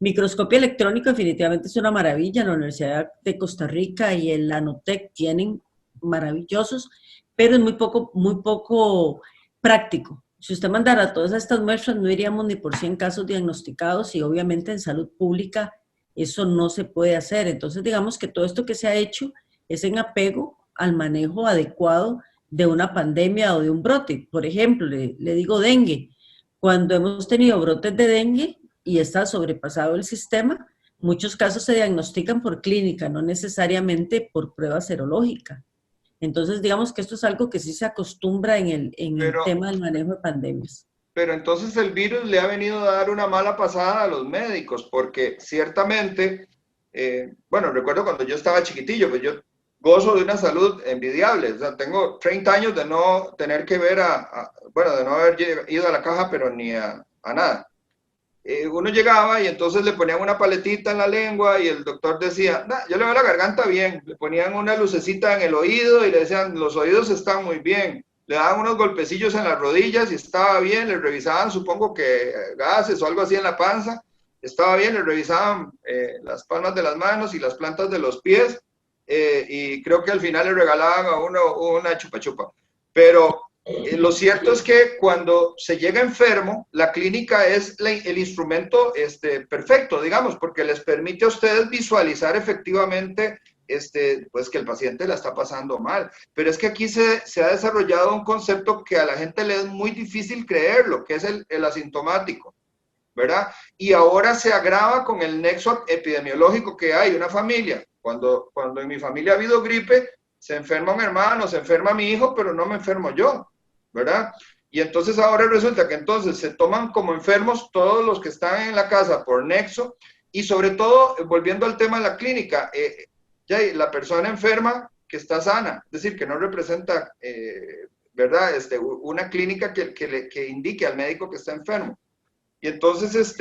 Microscopio electrónico definitivamente es una maravilla. La Universidad de Costa Rica y el Nanotec tienen maravillosos, pero es muy poco práctico. Si usted mandara todas estas muestras, no iríamos ni por 100 casos diagnosticados y obviamente en salud pública eso no se puede hacer. Entonces, digamos que todo esto que se ha hecho es en apego al manejo adecuado de una pandemia o de un brote. Por ejemplo, le digo dengue. Cuando hemos tenido brotes de dengue y está sobrepasado el sistema, muchos casos se diagnostican por clínica, no necesariamente por prueba serológica. Entonces, digamos que esto es algo que sí se acostumbra en el tema del manejo de pandemias. Pero entonces el virus le ha venido a dar una mala pasada a los médicos, porque ciertamente, bueno, recuerdo cuando yo estaba chiquitillo, pues yo gozo de una salud envidiable, o sea, tengo 30 años de no tener que ver bueno, de no haber ido a la caja, pero ni a nada. Uno llegaba y entonces le ponían una paletita en la lengua y el doctor decía, nah, yo le veo la garganta bien, le ponían una lucecita en el oído y le decían, los oídos están muy bien, le daban unos golpecillos en las rodillas y estaba bien, le revisaban, supongo que gases o algo así en la panza, estaba bien, le revisaban las palmas de las manos y las plantas de los pies y creo que al final le regalaban a uno una chupa chupa. Pero lo cierto es que cuando se llega enfermo, la clínica es el instrumento perfecto, digamos, porque les permite a ustedes visualizar efectivamente pues que el paciente la está pasando mal. Pero es que aquí se ha desarrollado un concepto que a la gente le es muy difícil creerlo, que es el asintomático, ¿verdad? Y ahora se agrava con el nexo epidemiológico que hay, una familia. Cuando en mi familia ha habido gripe, se enferma un hermano, se enferma mi hijo, pero no me enfermo yo, ¿verdad? Y entonces ahora resulta que entonces se toman como enfermos todos los que están en la casa por nexo y sobre todo, volviendo al tema de la clínica, ya la persona enferma que está sana, es decir, que no representa, ¿verdad? Una clínica que indique al médico que está enfermo. Y entonces,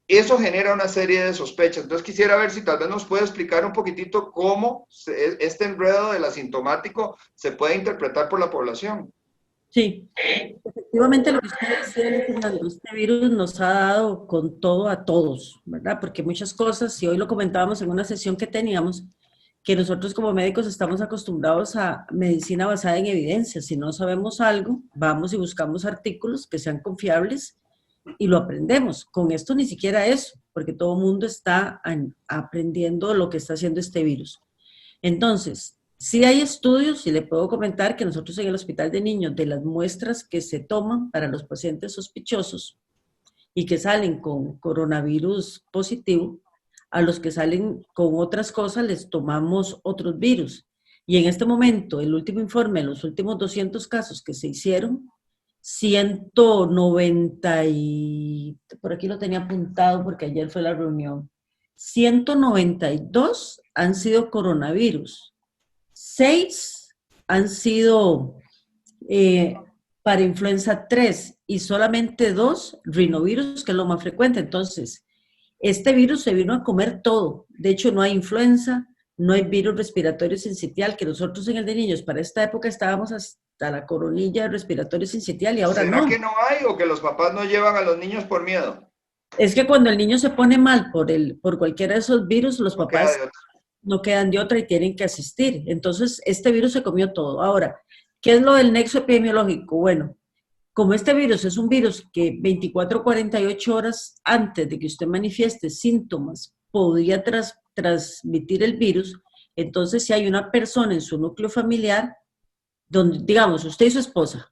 eso genera una serie de sospechas. Entonces quisiera ver si tal vez nos puede explicar un poquitito cómo este enredo del asintomático se puede interpretar por la población. Sí, efectivamente lo que usted decía, Fernando, este virus nos ha dado con todo a todos, ¿verdad? Porque muchas cosas, y hoy lo comentábamos en una sesión que teníamos, que nosotros como médicos estamos acostumbrados a medicina basada en evidencia. Si no sabemos algo, vamos y buscamos artículos que sean confiables y lo aprendemos. Con esto ni siquiera eso, porque todo el mundo está aprendiendo lo que está haciendo este virus. Entonces, sí hay estudios, y le puedo comentar que nosotros en el Hospital de Niños, de las muestras que se toman para los pacientes sospechosos y que salen con coronavirus positivo, a los que salen con otras cosas les tomamos otros virus. Y en este momento, el último informe, los últimos 200 casos que se hicieron, 190 y, por aquí lo tenía apuntado porque ayer fue la reunión, 192 han sido coronavirus, 6 han sido para influenza 3 y solamente 2 rinovirus, que es lo más frecuente. Entonces, este virus se vino a comer todo. De hecho, no hay influenza, no hay virus respiratorio sincitial, que nosotros en el de niños para esta época estábamos hasta la coronilla de respiratorio sincitial y ahora no. ¿Será que no hay o que los papás no llevan a los niños por miedo? Es que cuando el niño se pone mal por cualquiera de esos virus, los papás no quedan de otra y tienen que asistir. Entonces, este virus se comió todo. Ahora, ¿qué es lo del nexo epidemiológico? Bueno, como este virus es un virus que 24 o 48 horas antes de que usted manifieste síntomas podría transmitir el virus Entonces, si hay una persona en su núcleo familiar, donde, digamos, usted y su esposa,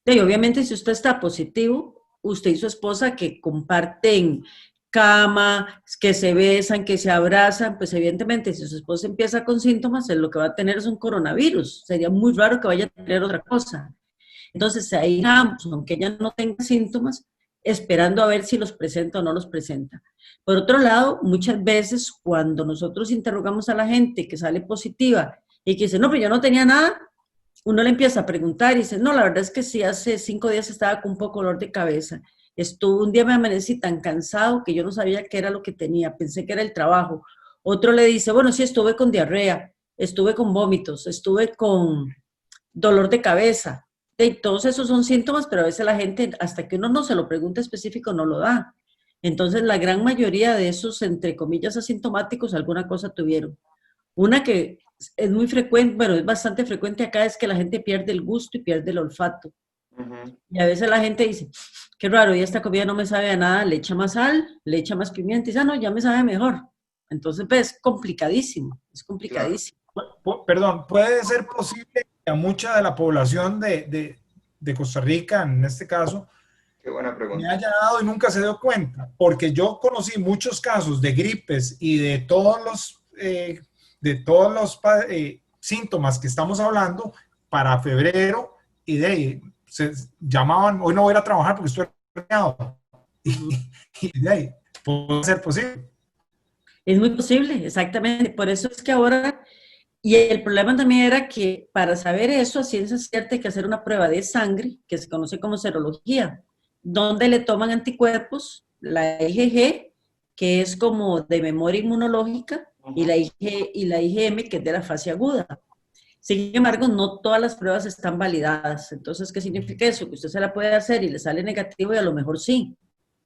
y obviamente si usted está positivo, usted y su esposa que comparten cama, que se besan, que se abrazan, pues evidentemente si su esposa empieza con síntomas, él lo que va a tener es un coronavirus. Sería muy raro que vaya a tener otra cosa. Entonces ahí vamos, aunque ella no tenga síntomas, esperando a ver si los presenta o no los presenta. Por otro lado, muchas veces cuando nosotros interrogamos a la gente que sale positiva y que dice, no, pero yo no tenía nada, uno le empieza a preguntar y dice, no, la verdad es que sí, hace 5 días estaba con un poco dolor de cabeza. Un día me amanecí tan cansado que yo no sabía qué era lo que tenía, pensé que era el trabajo. Otro le dice, bueno, sí, estuve con diarrea, estuve con vómitos, estuve con dolor de cabeza. Y todos esos son síntomas, pero a veces la gente, hasta que uno no se lo pregunta específico, no lo da. Entonces, la gran mayoría de esos, entre comillas, asintomáticos, alguna cosa tuvieron. Una que es muy frecuente, bueno, es bastante frecuente acá, es que la gente pierde el gusto y pierde el olfato. Y a veces la gente dice, qué raro, y esta comida no me sabe a nada, le echa más sal, le echa más pimienta, y dice, no, ya me sabe mejor. Entonces, pues, es complicadísimo, es complicadísimo. Perdón, ¿puede ser posible que a mucha de la población de Costa Rica, en este caso, Qué buena pregunta, me haya dado y nunca se dio cuenta? Porque yo conocí muchos casos de gripes y de todos los síntomas que estamos hablando para febrero y de ahí se llamaban, hoy no voy a ir a trabajar porque estoy resfriado. Y de ahí, puede ser posible. Es muy posible, exactamente. Por eso es que ahora, y el problema también era que para saber eso, a ciencia cierta hay que hacer una prueba de sangre, que se conoce como serología, donde le toman anticuerpos, la IgG, que es como de memoria inmunológica, y la IgM, que es de la fase aguda. Sin embargo, no todas las pruebas están validadas. Entonces, ¿qué significa eso? Que usted se la puede hacer y le sale negativo y a lo mejor sí,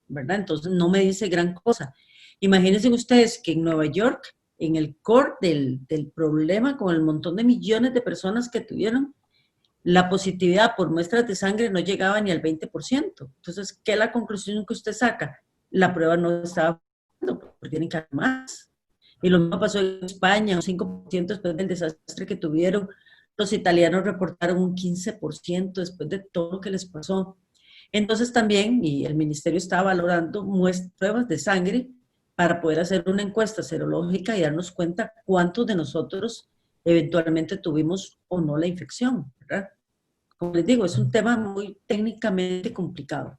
¿verdad? Entonces, no me dice gran cosa. Imagínense ustedes que en Nueva York, en el core del problema, con el montón de millones de personas que tuvieron, la positividad por muestras de sangre no llegaba ni al 20%. Entonces, ¿qué es la conclusión que usted saca? La prueba no estaba funcionando, porque tienen que hacer más. Y lo mismo pasó en España, un 5% después del desastre que tuvieron. Los italianos reportaron un 15% después de todo lo que les pasó. Entonces también, y el ministerio está valorando pruebas de sangre para poder hacer una encuesta serológica y darnos cuenta cuántos de nosotros eventualmente tuvimos o no la infección, ¿verdad? Como les digo, es un tema muy técnicamente complicado.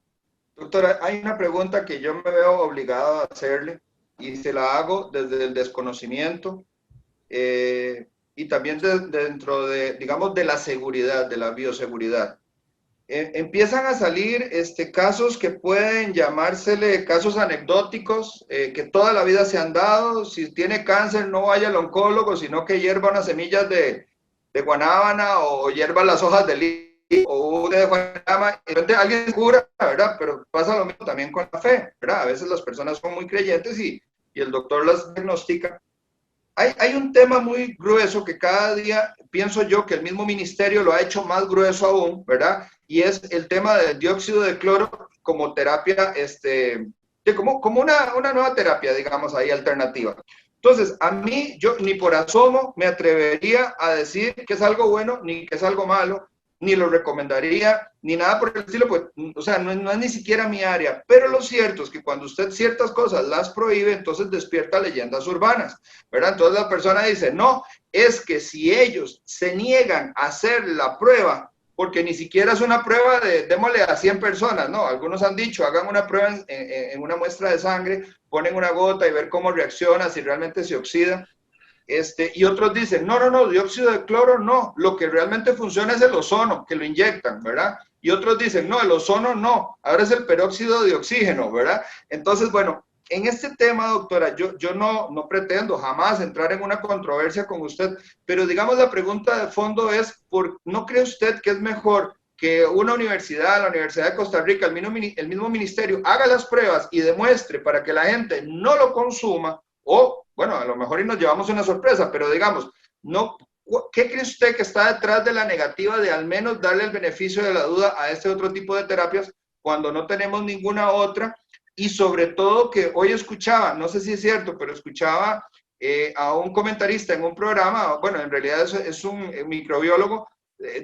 Doctora, hay una pregunta que yo me veo obligado a hacerle y se la hago desde el desconocimiento y también dentro de, digamos, de la seguridad, de la bioseguridad. Empiezan a salir casos que pueden llamársele casos anecdóticos, que toda la vida se han dado. Si tiene cáncer, no vaya al oncólogo, sino que hierva unas semillas de guanábana o hierva las hojas de limón o de guanábana. De repente alguien cura, ¿verdad? Pero pasa lo mismo también con la fe, ¿verdad? A veces las personas son muy creyentes y el doctor las diagnostica. Hay un tema muy grueso que cada día pienso yo que el mismo ministerio lo ha hecho más grueso aún, ¿verdad? Y es el tema del dióxido de cloro como terapia, como una nueva terapia, digamos, ahí alternativa. Entonces, a mí, yo ni por asomo me atrevería a decir que es algo bueno ni que es algo malo, ni lo recomendaría, ni nada por el estilo, pues, o sea, no es ni siquiera mi área, pero lo cierto es que cuando usted ciertas cosas las prohíbe, entonces despierta leyendas urbanas, ¿verdad? Entonces la persona dice, no, es que si ellos se niegan a hacer la prueba, porque ni siquiera es una prueba de, démosle a 100 personas, no, algunos han dicho, hagan una prueba en una muestra de sangre, ponen una gota y ver cómo reacciona, si realmente se oxida. Y otros dicen, no, dióxido de cloro no, lo que realmente funciona es el ozono, que lo inyectan, ¿verdad? Y otros dicen, no, el ozono no, ahora es el peróxido de oxígeno, ¿verdad? Entonces, bueno, en este tema, doctora, yo no pretendo jamás entrar en una controversia con usted, pero digamos la pregunta de fondo es, ¿no cree usted que es mejor que una universidad, la Universidad de Costa Rica, el mismo ministerio, haga las pruebas y demuestre para que la gente no lo consuma o... Bueno, a lo mejor y nos llevamos una sorpresa, pero digamos, no, ¿qué cree usted que está detrás de la negativa de al menos darle el beneficio de la duda a este otro tipo de terapias cuando no tenemos ninguna otra? Y sobre todo que hoy escuchaba, no sé si es cierto, pero escuchaba a un comentarista en un programa, bueno, en realidad es un microbiólogo,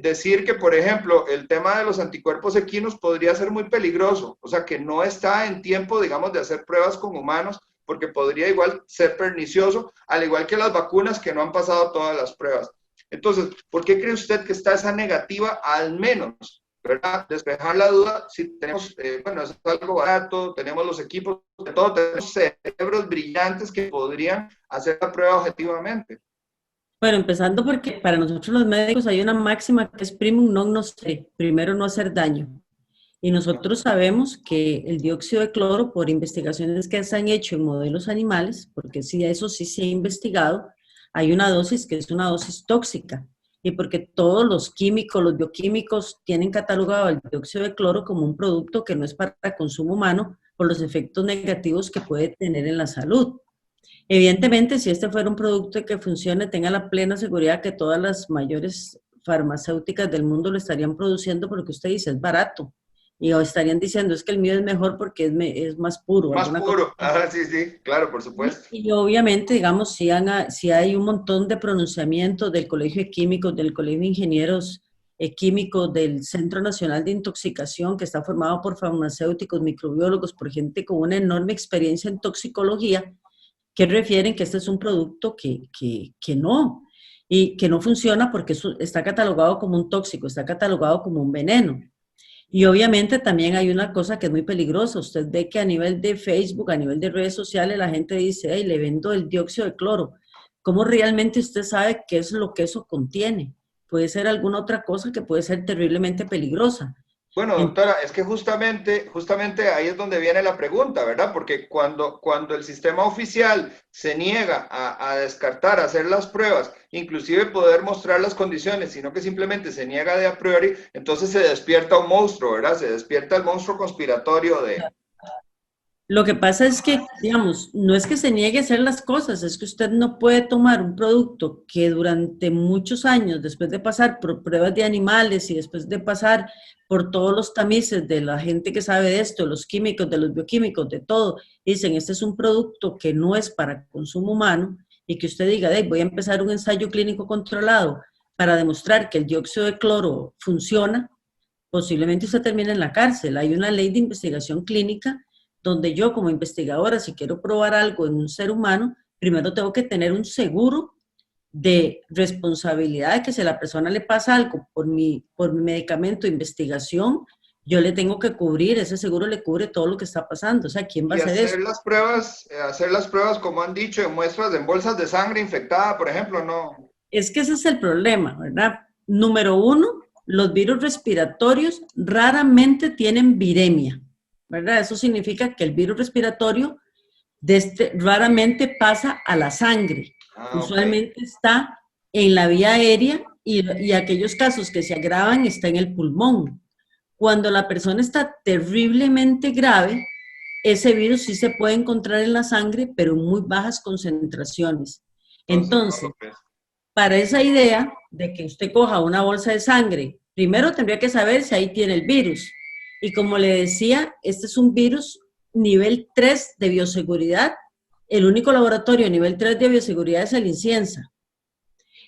decir que, por ejemplo, el tema de los anticuerpos equinos podría ser muy peligroso, o sea, que no está en tiempo, digamos, de hacer pruebas con humanos, porque podría igual ser pernicioso, al igual que las vacunas que no han pasado todas las pruebas. Entonces, ¿por qué cree usted que está esa negativa, al menos, ¿verdad? Despejar la duda, si tenemos, bueno, es algo barato, tenemos los equipos, de todo, tenemos cerebros brillantes que podrían hacer la prueba objetivamente. Bueno, empezando porque para nosotros los médicos hay una máxima que es primum non nocere, primero no hacer daño. Y nosotros sabemos que el dióxido de cloro, por investigaciones que se han hecho en modelos animales, porque sí, eso sí se ha investigado, hay una dosis que es una dosis tóxica. Y porque todos los químicos, los bioquímicos, tienen catalogado el dióxido de cloro como un producto que no es para consumo humano por los efectos negativos que puede tener en la salud. Evidentemente, si este fuera un producto que funcione, tenga la plena seguridad que todas las mayores farmacéuticas del mundo lo estarían produciendo porque usted dice, es barato. Y estarían diciendo, es que el mío es mejor porque es más puro. Más puro, sí, sí, claro, por supuesto. Y obviamente, digamos, si hay un montón de pronunciamientos del Colegio de Químicos, del Colegio de Ingenieros Químicos, del Centro Nacional de Intoxicación, que está formado por farmacéuticos, microbiólogos, por gente con una enorme experiencia en toxicología, que refieren que este es un producto que no, y que no funciona porque está catalogado como un tóxico, está catalogado como un veneno. Y obviamente también hay una cosa que es muy peligrosa. Usted ve que a nivel de Facebook, a nivel de redes sociales, la gente dice, hey, le vendo el dióxido de cloro. ¿Cómo realmente usted sabe qué es lo que eso contiene? Puede ser alguna otra cosa que puede ser terriblemente peligrosa. Bueno, doctora, es que justamente ahí es donde viene la pregunta, ¿verdad? Porque cuando el sistema oficial se niega a descartar, a hacer las pruebas, inclusive poder mostrar las condiciones, sino que simplemente se niega de a priori, entonces se despierta un monstruo, ¿verdad? Se despierta el monstruo conspiratorio de... Lo que pasa es que, digamos, no es que se niegue a hacer las cosas, es que usted no puede tomar un producto que durante muchos años, después de pasar por pruebas de animales y después de pasar por todos los tamices de la gente que sabe de esto, los químicos, de los bioquímicos, de todo, dicen, este es un producto que no es para consumo humano, y que usted diga, voy a empezar un ensayo clínico controlado para demostrar que el dióxido de cloro funciona, posiblemente usted termine en la cárcel. Hay una ley de investigación clínica donde yo como investigadora, si quiero probar algo en un ser humano, primero tengo que tener un seguro de responsabilidad de que si a la persona le pasa algo por mi medicamento de investigación, yo le tengo que cubrir, ese seguro le cubre todo lo que está pasando. O sea, ¿quién va a hacer eso? Hacer las pruebas, como han dicho, en muestras, en bolsas de sangre infectada, por ejemplo, no. Es que ese es el problema, ¿verdad? Número uno, los virus respiratorios raramente tienen viremia, ¿verdad? Eso significa que el virus respiratorio raramente pasa a la sangre. Usualmente está en la vía aérea y aquellos casos que se agravan está en el pulmón. Cuando la persona está terriblemente grave, ese virus sí se puede encontrar en la sangre, pero en muy bajas concentraciones. Entonces, para esa idea de que usted coja una bolsa de sangre, primero tendría que saber si ahí tiene el virus. Y como le decía, este es un virus nivel 3 de bioseguridad. El único laboratorio nivel 3 de bioseguridad es el INCIENSA.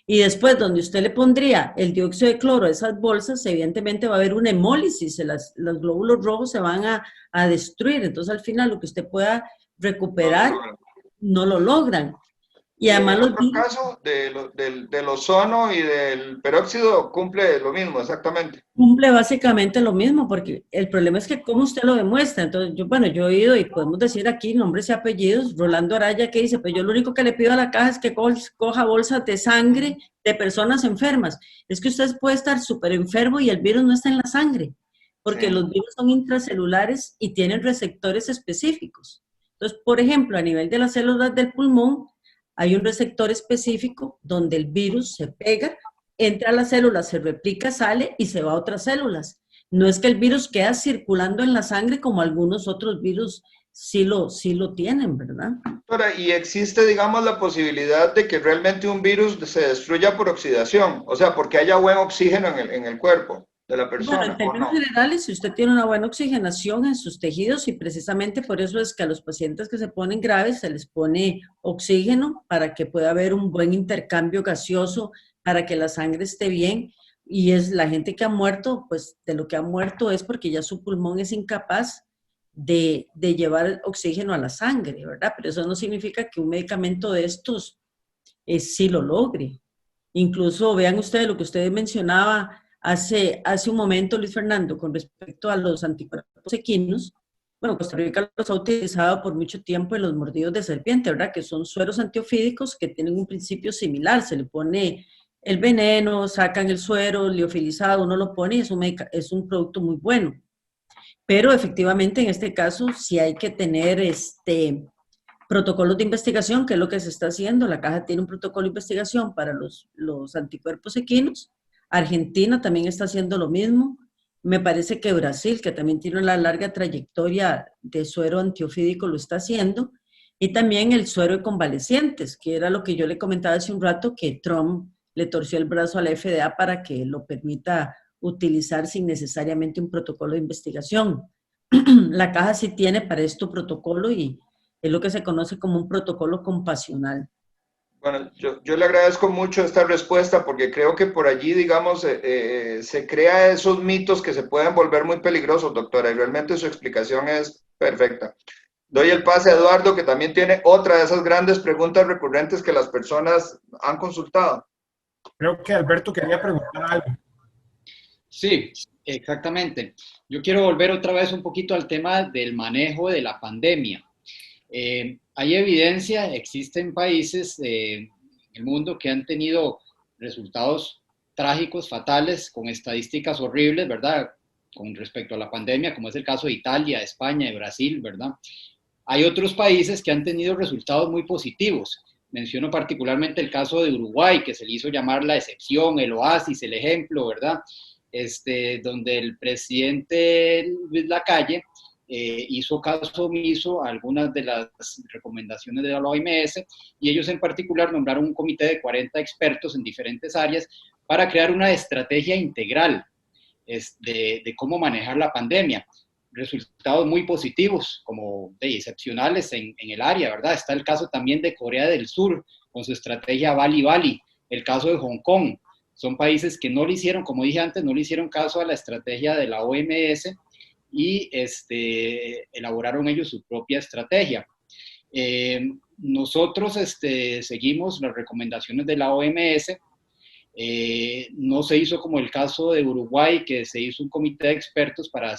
Y después, donde usted le pondría el dióxido de cloro a esas bolsas, evidentemente va a haber una hemólisis, los glóbulos rojos se van a destruir. Entonces, al final, lo que usted pueda recuperar, no lo logran. Y además en otro caso, del ozono y del peróxido cumple lo mismo, exactamente. Cumple básicamente lo mismo, porque el problema es que cómo usted lo demuestra. Entonces, yo he oído, y podemos decir aquí nombres y apellidos, Rolando Araya, que dice, pues yo lo único que le pido a la caja es que coja bolsas de sangre de personas enfermas. Es que usted puede estar súper enfermo y el virus no está en la sangre, porque los virus son intracelulares y tienen receptores específicos. Entonces, por ejemplo, a nivel de las células del pulmón, hay un receptor específico donde el virus se pega, entra a las células, se replica, sale y se va a otras células. No es que el virus queda circulando en la sangre como algunos otros virus sí lo tienen, ¿verdad? Ahora, y existe, digamos, la posibilidad de que realmente un virus se destruya por oxidación, o sea, porque haya buen oxígeno en el cuerpo. de la Bueno, en persona, ¿o términos no? generales, si usted tiene una buena oxigenación en sus tejidos y precisamente por eso es que a los pacientes que se ponen graves se les pone oxígeno para que pueda haber un buen intercambio gaseoso, para que la sangre esté bien. Y es la gente que ha muerto, pues de lo que ha muerto es porque ya su pulmón es incapaz de llevar oxígeno a la sangre, ¿verdad? Pero eso no significa que un medicamento de estos sí lo logre. Incluso vean ustedes lo que usted mencionaba hace un momento, Luis Fernando, con respecto a los anticuerpos equinos. Bueno, Costa Rica los ha utilizado por mucho tiempo en los mordidos de serpiente, ¿verdad? Que son sueros antiofídicos que tienen un principio similar. Se le pone el veneno, sacan el suero liofilizado, uno lo pone y es un producto muy bueno. Pero efectivamente en este caso sí hay que tener protocolos de investigación, que es lo que se está haciendo. La caja tiene un protocolo de investigación para los anticuerpos equinos. Argentina también está haciendo lo mismo. Me parece que Brasil, que también tiene una larga trayectoria de suero antiofídico, lo está haciendo. Y también el suero de convalecientes, que era lo que yo le comentaba hace un rato, que Trump le torció el brazo a la FDA para que lo permita utilizar sin necesariamente un protocolo de investigación. La caja sí tiene para esto protocolo y es lo que se conoce como un protocolo compasional. Bueno, yo le agradezco mucho esta respuesta porque creo que por allí, digamos, se crea esos mitos que se pueden volver muy peligrosos, doctora, y realmente su explicación es perfecta. Doy el pase a Eduardo, que también tiene otra de esas grandes preguntas recurrentes que las personas han consultado. Creo que Alberto quería preguntar algo. Sí, exactamente. Yo quiero volver otra vez un poquito al tema del manejo de la pandemia. Hay evidencia, existen países en el mundo que han tenido resultados trágicos, fatales, con estadísticas horribles, ¿verdad? Con respecto a la pandemia, como es el caso de Italia, España y Brasil, ¿verdad? Hay otros países que han tenido resultados muy positivos. Menciono particularmente el caso de Uruguay, que se le hizo llamar la excepción, el oasis, el ejemplo, ¿verdad? Donde el presidente Luis Lacalle hizo caso omiso a algunas de las recomendaciones de la OMS y ellos en particular nombraron un comité de 40 expertos en diferentes áreas para crear una estrategia integral de cómo manejar la pandemia. Resultados muy positivos, como excepcionales en el área, ¿verdad? Está el caso también de Corea del Sur, con su estrategia Bali-Bali, el caso de Hong Kong. Son países que no le hicieron, como dije antes, no le hicieron caso a la estrategia de la OMS y elaboraron ellos su propia estrategia. Nosotros seguimos las recomendaciones de la OMS. No se hizo como el caso de Uruguay, que se hizo un comité de expertos para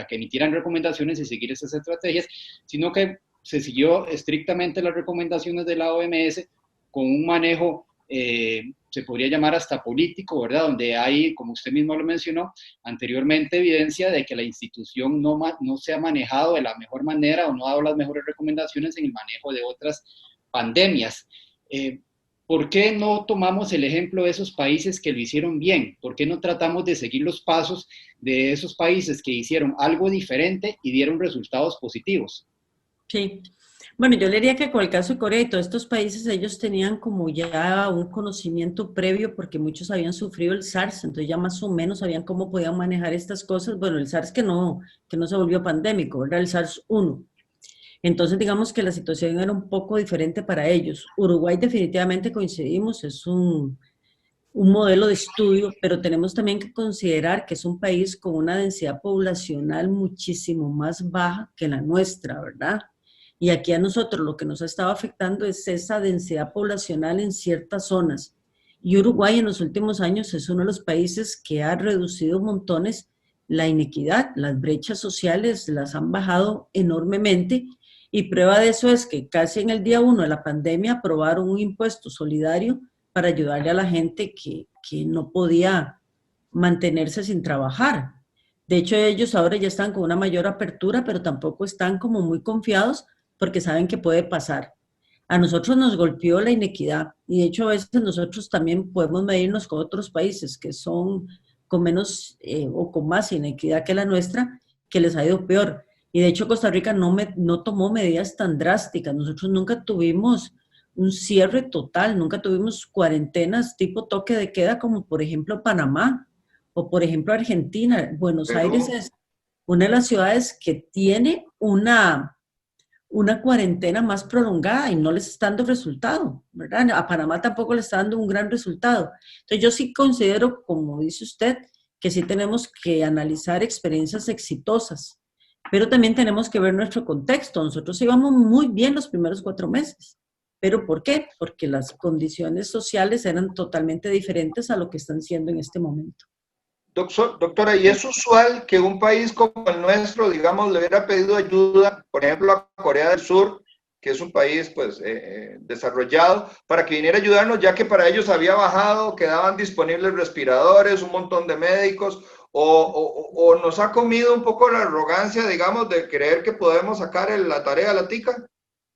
que emitieran recomendaciones y seguir estas estrategias, sino que se siguió estrictamente las recomendaciones de la OMS con un manejo, se podría llamar hasta político, ¿verdad? Donde hay, como usted mismo lo mencionó anteriormente, evidencia de que la institución no se ha manejado de la mejor manera o no ha dado las mejores recomendaciones en el manejo de otras pandemias. ¿Por qué no tomamos el ejemplo de esos países que lo hicieron bien? ¿Por qué no tratamos de seguir los pasos de esos países que hicieron algo diferente y dieron resultados positivos? Sí. Bueno, yo le diría que con el caso de Corea y todos estos países, ellos tenían como ya un conocimiento previo porque muchos habían sufrido el SARS, entonces ya más o menos sabían cómo podían manejar estas cosas. Bueno, el SARS que no se volvió pandémico, ¿verdad? El SARS-1. Entonces, digamos que la situación era un poco diferente para ellos. Uruguay definitivamente coincidimos, es un modelo de estudio, pero tenemos también que considerar que es un país con una densidad poblacional muchísimo más baja que la nuestra, ¿verdad? Y aquí a nosotros lo que nos ha estado afectando es esa densidad poblacional en ciertas zonas. Y Uruguay en los últimos años es uno de los países que ha reducido montones la inequidad, las brechas sociales las han bajado enormemente y prueba de eso es que casi en el día 1 de la pandemia aprobaron un impuesto solidario para ayudarle a la gente que no podía mantenerse sin trabajar. De hecho, ellos ahora ya están con una mayor apertura, pero tampoco están como muy confiados porque saben que puede pasar. A nosotros nos golpeó la inequidad y de hecho a veces nosotros también podemos medirnos con otros países que son con menos o con más inequidad que la nuestra, que les ha ido peor. Y de hecho Costa Rica no tomó medidas tan drásticas. Nosotros nunca tuvimos un cierre total, nunca tuvimos cuarentenas tipo toque de queda como por ejemplo Panamá O por ejemplo Argentina, Buenos Perú. Aires es una de las ciudades que tiene una cuarentena más prolongada y no les está dando resultado, ¿verdad? A Panamá tampoco le está dando un gran resultado. Entonces yo sí considero, como dice usted, que sí tenemos que analizar experiencias exitosas, pero también tenemos que ver nuestro contexto. Nosotros íbamos muy bien los primeros 4 meses. ¿Pero por qué? Porque las condiciones sociales eran totalmente diferentes a lo que están siendo en este momento. Doctora, ¿y es usual que un país como el nuestro, digamos, le hubiera pedido ayuda, por ejemplo, a Corea del Sur, que es un país pues desarrollado, para que viniera a ayudarnos, ya que para ellos había bajado, quedaban disponibles respiradores, un montón de médicos, o nos ha comido un poco la arrogancia, digamos, de creer que podemos sacar la tarea a la tica?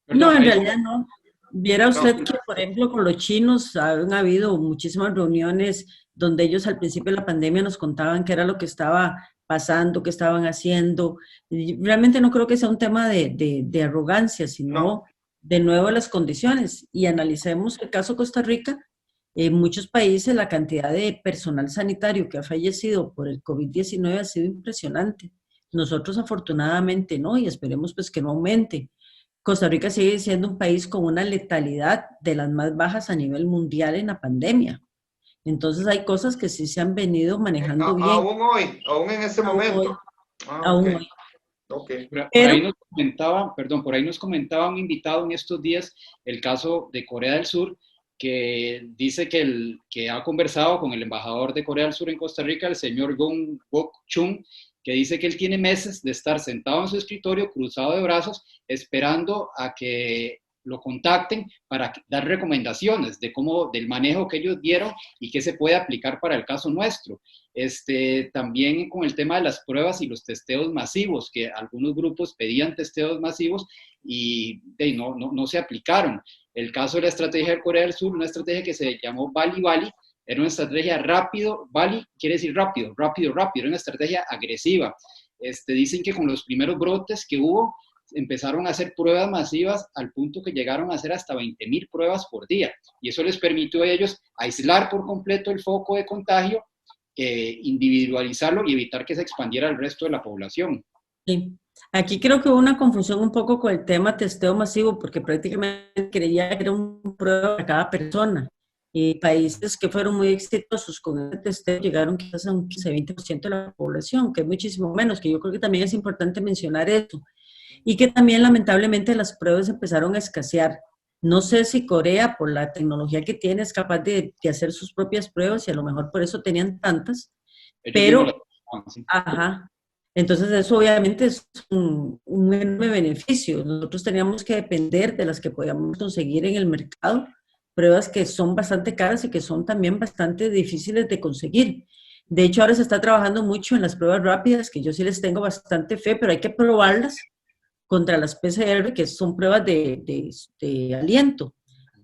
No, en realidad no. Viera usted No. que, por ejemplo, con los chinos han habido muchísimas reuniones donde ellos al principio de la pandemia nos contaban qué era lo que estaba pasando, qué estaban haciendo. Y realmente no creo que sea un tema de arrogancia, sino No. de nuevo las condiciones. Y analicemos el caso Costa Rica. En muchos países la cantidad de personal sanitario que ha fallecido por el COVID-19 ha sido impresionante. Nosotros afortunadamente no, y esperemos pues que no aumente. Costa Rica sigue siendo un país con una letalidad de las más bajas a nivel mundial en la pandemia. Entonces hay cosas que sí se han venido manejando bien. Aún hoy, aún en este Aún momento. hoy, Ah, aún ok. hoy. Okay. Por Pero, ahí nos comentaba, perdón, por ahí nos comentaba un invitado en estos días el caso de Corea del Sur, que dice que ha conversado con el embajador de Corea del Sur en Costa Rica, el señor Gung Bok Chung, que dice que él tiene meses de estar sentado en su escritorio, cruzado de brazos, esperando a que lo contacten para dar recomendaciones del manejo que ellos dieron y que se puede aplicar para el caso nuestro. También con el tema de las pruebas y los testeos masivos, que algunos grupos pedían testeos masivos y no se aplicaron. El caso de la estrategia de Corea del Sur, una estrategia que se llamó Bali Bali, era una estrategia rápido, Bali quiere decir rápido, era una estrategia agresiva. Dicen que con los primeros brotes que hubo, empezaron a hacer pruebas masivas al punto que llegaron a hacer hasta 20,000 pruebas por día. Y eso les permitió a ellos aislar por completo el foco de contagio, individualizarlo y evitar que se expandiera al resto de la población. sí. Aquí creo que hubo una confusión un poco con el tema testeo masivo, porque prácticamente creía que era una prueba para cada persona. Y países que fueron muy exitosos con el testeo llegaron quizás a un 15-20% de la población, que es muchísimo menos, que yo creo que también es importante mencionar eso. Y que también lamentablemente las pruebas empezaron a escasear. No sé si Corea, por la tecnología que tiene, es capaz de hacer sus propias pruebas y a lo mejor por eso tenían tantas, pero, Sí. ajá, entonces eso obviamente es un enorme beneficio. Nosotros teníamos que depender de las que podíamos conseguir en el mercado, pruebas que son bastante caras y que son también bastante difíciles de conseguir. De hecho, ahora se está trabajando mucho en las pruebas rápidas, que yo sí les tengo bastante fe, pero hay que probarlas contra las PCR, que son pruebas de aliento,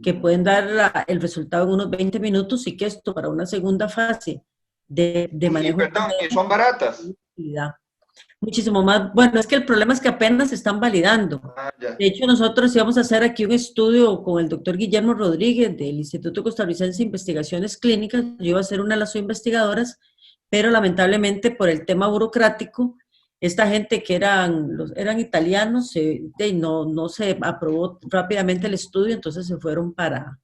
que pueden dar el resultado en unos 20 minutos y que esto para una segunda fase de manejo. Y son baratas. Muchísimo más. Bueno, es que el problema es que apenas se están validando. De hecho, nosotros íbamos a hacer aquí un estudio con el doctor Guillermo Rodríguez del Instituto Costarricense de Investigaciones Clínicas. Yo iba a ser una de las investigadoras, pero lamentablemente por el tema burocrático, esta gente que eran italianos, no se aprobó rápidamente el estudio, entonces se fueron para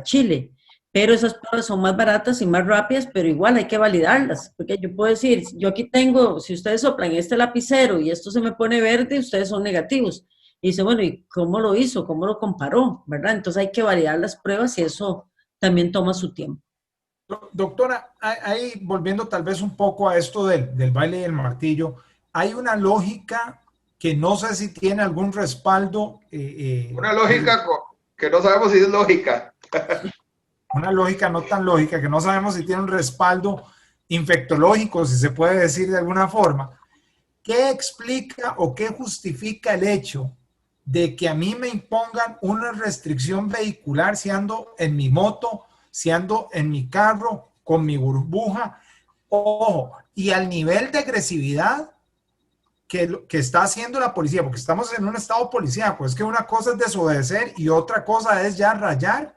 Chile. Pero esas pruebas son más baratas y más rápidas, pero igual hay que validarlas, porque yo puedo decir, yo aquí tengo, si ustedes soplan este lapicero y esto se me pone verde, ustedes son negativos. Y dice, bueno, ¿y cómo lo hizo? ¿Cómo lo comparó? ¿Verdad? Entonces hay que validar las pruebas y eso también toma su tiempo. Doctora, ahí volviendo tal vez un poco a esto del baile del martillo, hay una lógica que no sé si tiene algún respaldo. Una lógica que no sabemos si es lógica. Una lógica no tan lógica, que no sabemos si tiene un respaldo infectológico, si se puede decir de alguna forma. ¿Qué explica o qué justifica el hecho de que a mí me impongan una restricción vehicular si ando en mi moto, si ando en mi carro, con mi burbuja? Ojo, y al nivel de agresividad que está haciendo la policía, porque estamos en un estado policíaco, es que una cosa es desobedecer y otra cosa es ya rayar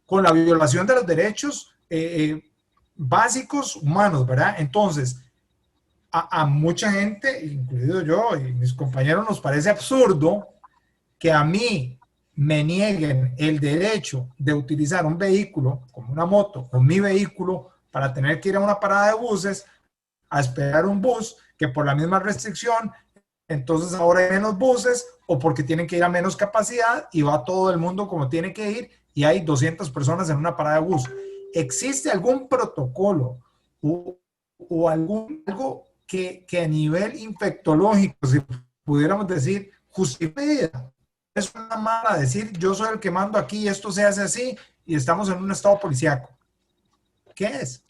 con la violación de los derechos básicos humanos, ¿verdad? Entonces, a mucha gente, incluido yo y mis compañeros, nos parece absurdo que a mí me nieguen el derecho de utilizar un vehículo, como una moto, o mi vehículo, para tener que ir a una parada de buses, a esperar un bus, que por la misma restricción, entonces ahora hay menos buses, o porque tienen que ir a menos capacidad, y va todo el mundo como tiene que ir, y hay 200 personas en una parada de bus. ¿Existe algún protocolo o algo que a nivel infectológico, si pudiéramos decir, justifica? Es una mala decir, yo soy el que mando aquí y esto se hace así y estamos en un estado policíaco. ¿Qué es?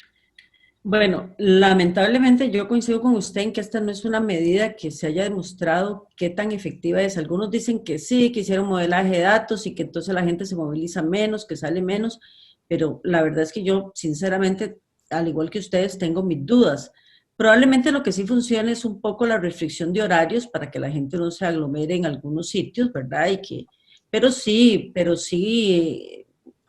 Bueno, lamentablemente yo coincido con usted en que esta no es una medida que se haya demostrado qué tan efectiva es. Algunos dicen que sí, que hicieron modelaje de datos y que entonces la gente se moviliza menos, que sale menos, pero la verdad es que yo, sinceramente, al igual que ustedes, tengo mis dudas. Probablemente lo que sí funciona es un poco la restricción de horarios para que la gente no se aglomere en algunos sitios, ¿verdad? Pero sí,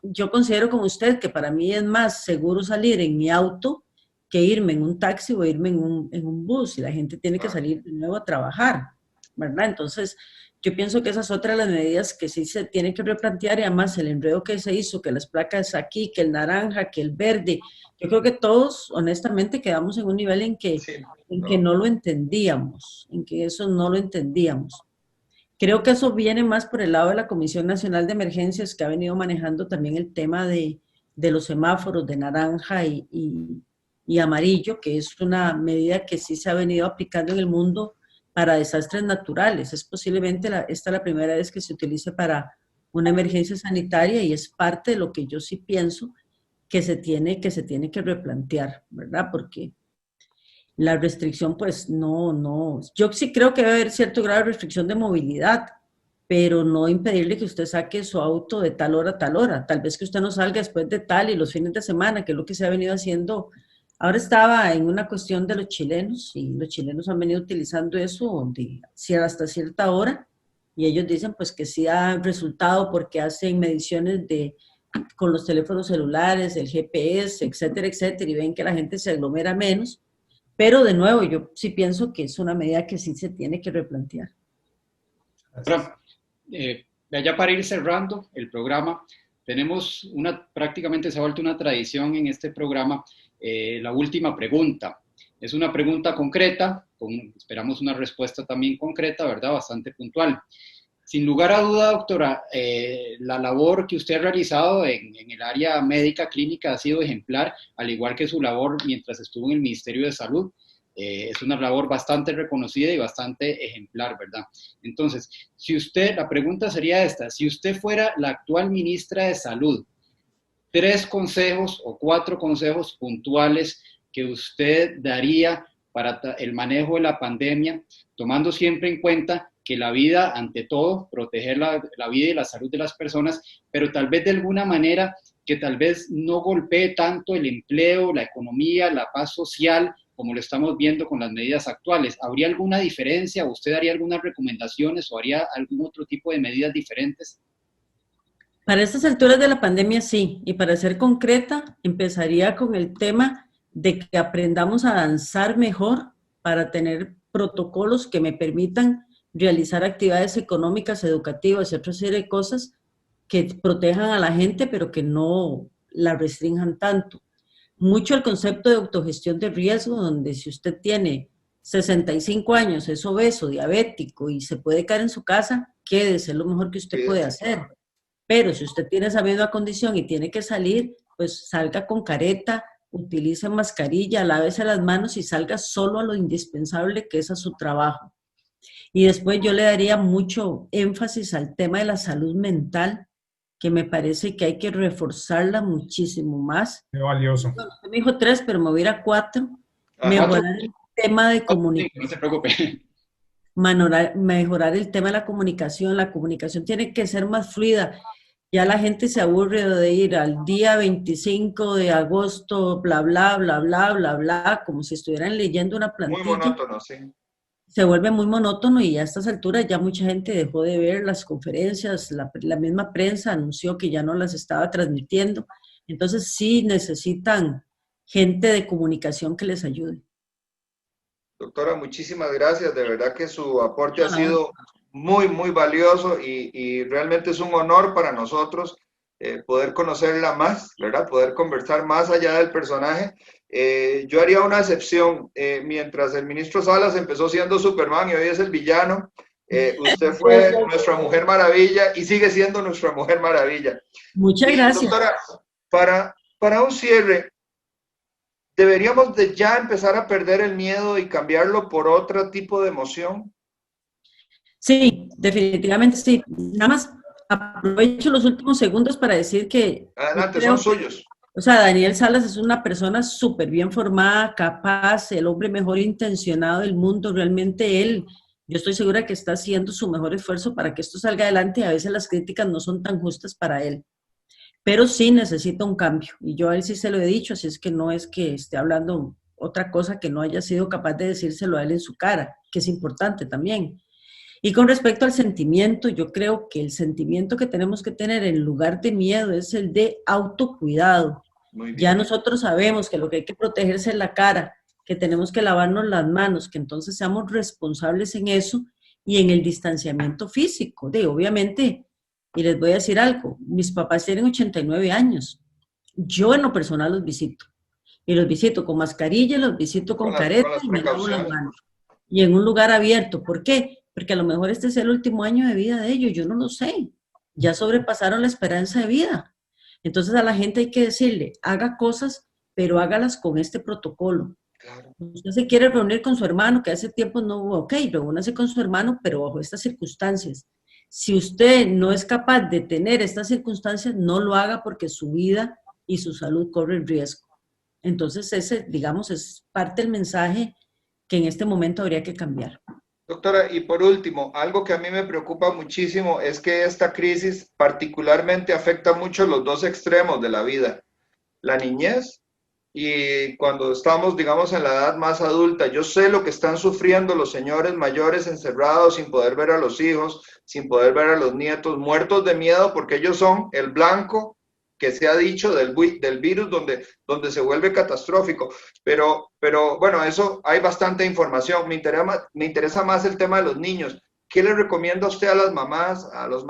yo considero como usted que para mí es más seguro salir en mi auto que irme en un taxi o irme en un bus y la gente tiene que salir de nuevo a trabajar, ¿verdad? Entonces, yo pienso que esa es otra de las medidas que sí se tiene que replantear y además el enredo que se hizo, que las placas aquí, que el naranja, que el verde, yo creo que todos honestamente quedamos en un nivel en que no lo entendíamos, en que eso no lo entendíamos. Creo que eso viene más por el lado de la Comisión Nacional de Emergencias que ha venido manejando también el tema de los semáforos de naranja y amarillo, que es una medida que sí se ha venido aplicando en el mundo para desastres naturales. Es posiblemente esta la primera vez que se utilice para una emergencia sanitaria y es parte de lo que yo sí pienso que se tiene que replantear, ¿verdad? Porque la restricción, pues no. Yo sí creo que debe haber cierto grado de restricción de movilidad, pero no impedirle que usted saque su auto de tal hora a tal hora. Tal vez que usted no salga después de tal y los fines de semana, que es lo que se ha venido haciendo. Ahora estaba en una cuestión de los chilenos y los chilenos han venido utilizando eso hasta cierta hora y ellos dicen pues que sí da resultado porque hacen mediciones con los teléfonos celulares, el GPS, etcétera, etcétera, y ven que la gente se aglomera menos. Pero de nuevo, yo sí pienso que es una medida que sí se tiene que replantear. Bueno, ya para ir cerrando el programa, tenemos prácticamente se ha vuelto una tradición en este programa, la última pregunta. Es una pregunta concreta, esperamos una respuesta también concreta, ¿verdad? Bastante puntual. Sin lugar a duda, doctora, la labor que usted ha realizado en el área médica clínica ha sido ejemplar, al igual que su labor mientras estuvo en el Ministerio de Salud. Es una labor bastante reconocida y bastante ejemplar, ¿verdad? Entonces, la pregunta sería esta: si usted fuera la actual ministra de Salud, 3 consejos o 4 consejos puntuales que usted daría para el manejo de la pandemia, tomando siempre en cuenta que la vida, ante todo, proteger la vida y la salud de las personas, pero tal vez de alguna manera que tal vez no golpee tanto el empleo, la economía, la paz social, como lo estamos viendo con las medidas actuales. ¿Habría alguna diferencia? ¿Usted haría algunas recomendaciones o haría algún otro tipo de medidas diferentes? Para estas alturas de la pandemia, sí. Y para ser concreta, empezaría con el tema de que aprendamos a danzar mejor para tener protocolos que me permitan realizar actividades económicas, educativas y otra serie de cosas que protejan a la gente, pero que no la restrinjan tanto. Mucho el concepto de autogestión de riesgo, donde si usted tiene 65 años, es obeso, diabético y se puede quedar en su casa, quédese, es lo mejor que usted puede hacer. Pero si usted tiene esa misma condición y tiene que salir, pues salga con careta, utilice mascarilla, lávese las manos y salga solo a lo indispensable, que es a su trabajo. Y después yo le daría mucho énfasis al tema de la salud mental, que me parece que hay que reforzarla muchísimo más. Qué valioso. Bueno, usted me dijo 3, pero me voy a ir a 4. Mejorar el tema de comunicación. No se preocupe. Mejorar el tema de la comunicación. La comunicación tiene que ser más fluida. Ya la gente se aburre de ir al día 25 de agosto, bla, bla, bla, bla, bla, bla, como si estuvieran leyendo una plantilla. Muy monótono, sí. Se vuelve muy monótono y a estas alturas ya mucha gente dejó de ver las conferencias, la misma prensa anunció que ya no las estaba transmitiendo. Entonces sí necesitan gente de comunicación que les ayude. Doctora, muchísimas gracias. De verdad que su aporte ha sido muy, muy valioso y realmente es un honor para nosotros poder conocerla más, ¿verdad? Poder conversar más allá del personaje. Yo haría una excepción. Mientras el ministro Salas empezó siendo Superman y hoy es el villano, usted fue nuestra Mujer Maravilla y sigue siendo nuestra Mujer Maravilla. Muchas gracias. Doctora, para un cierre, ¿deberíamos de ya empezar a perder el miedo y cambiarlo por otro tipo de emoción? Sí, definitivamente sí. Nada más aprovecho los últimos segundos para decir que... Adelante, son suyos. O sea, Daniel Salas es una persona súper bien formada, capaz, el hombre mejor intencionado del mundo. Realmente él, yo estoy segura que está haciendo su mejor esfuerzo para que esto salga adelante. A veces las críticas no son tan justas para él. Pero sí necesita un cambio, y yo a él sí se lo he dicho, así es que no es que esté hablando otra cosa que no haya sido capaz de decírselo a él en su cara, que es importante también. Y con respecto al sentimiento, yo creo que el sentimiento que tenemos que tener en lugar de miedo es el de autocuidado. Ya nosotros sabemos que lo que hay que protegerse es la cara, que tenemos que lavarnos las manos, que entonces seamos responsables en eso y en el distanciamiento físico. Obviamente... Y les voy a decir algo, mis papás tienen 89 años. Yo en lo personal los visito. Y los visito con mascarilla, los visito con careta y me lavo las manos. Y en un lugar abierto. ¿Por qué? Porque a lo mejor este es el último año de vida de ellos, yo no lo sé. Ya sobrepasaron la esperanza de vida. Entonces a la gente hay que decirle, haga cosas, pero hágalas con este protocolo. Claro. Usted se quiere reunir con su hermano, que hace tiempo no hubo, ok, reúnase con su hermano, pero bajo estas circunstancias. Si usted no es capaz de tener estas circunstancias, no lo haga porque su vida y su salud corren riesgo. Entonces ese, digamos, es parte del mensaje que en este momento habría que cambiar. Doctora, y por último, algo que a mí me preocupa muchísimo es que esta crisis particularmente afecta mucho los dos extremos de la vida, la niñez y cuando estamos, digamos, en la edad más adulta. Yo sé lo que están sufriendo los señores mayores encerrados sin poder ver a los hijos, sin poder ver a los nietos, muertos de miedo porque ellos son el blanco que se ha dicho del virus donde se vuelve catastrófico. Pero bueno, eso hay bastante información. Me interesa más el tema de los niños. ¿Qué le recomienda usted a las mamás, a los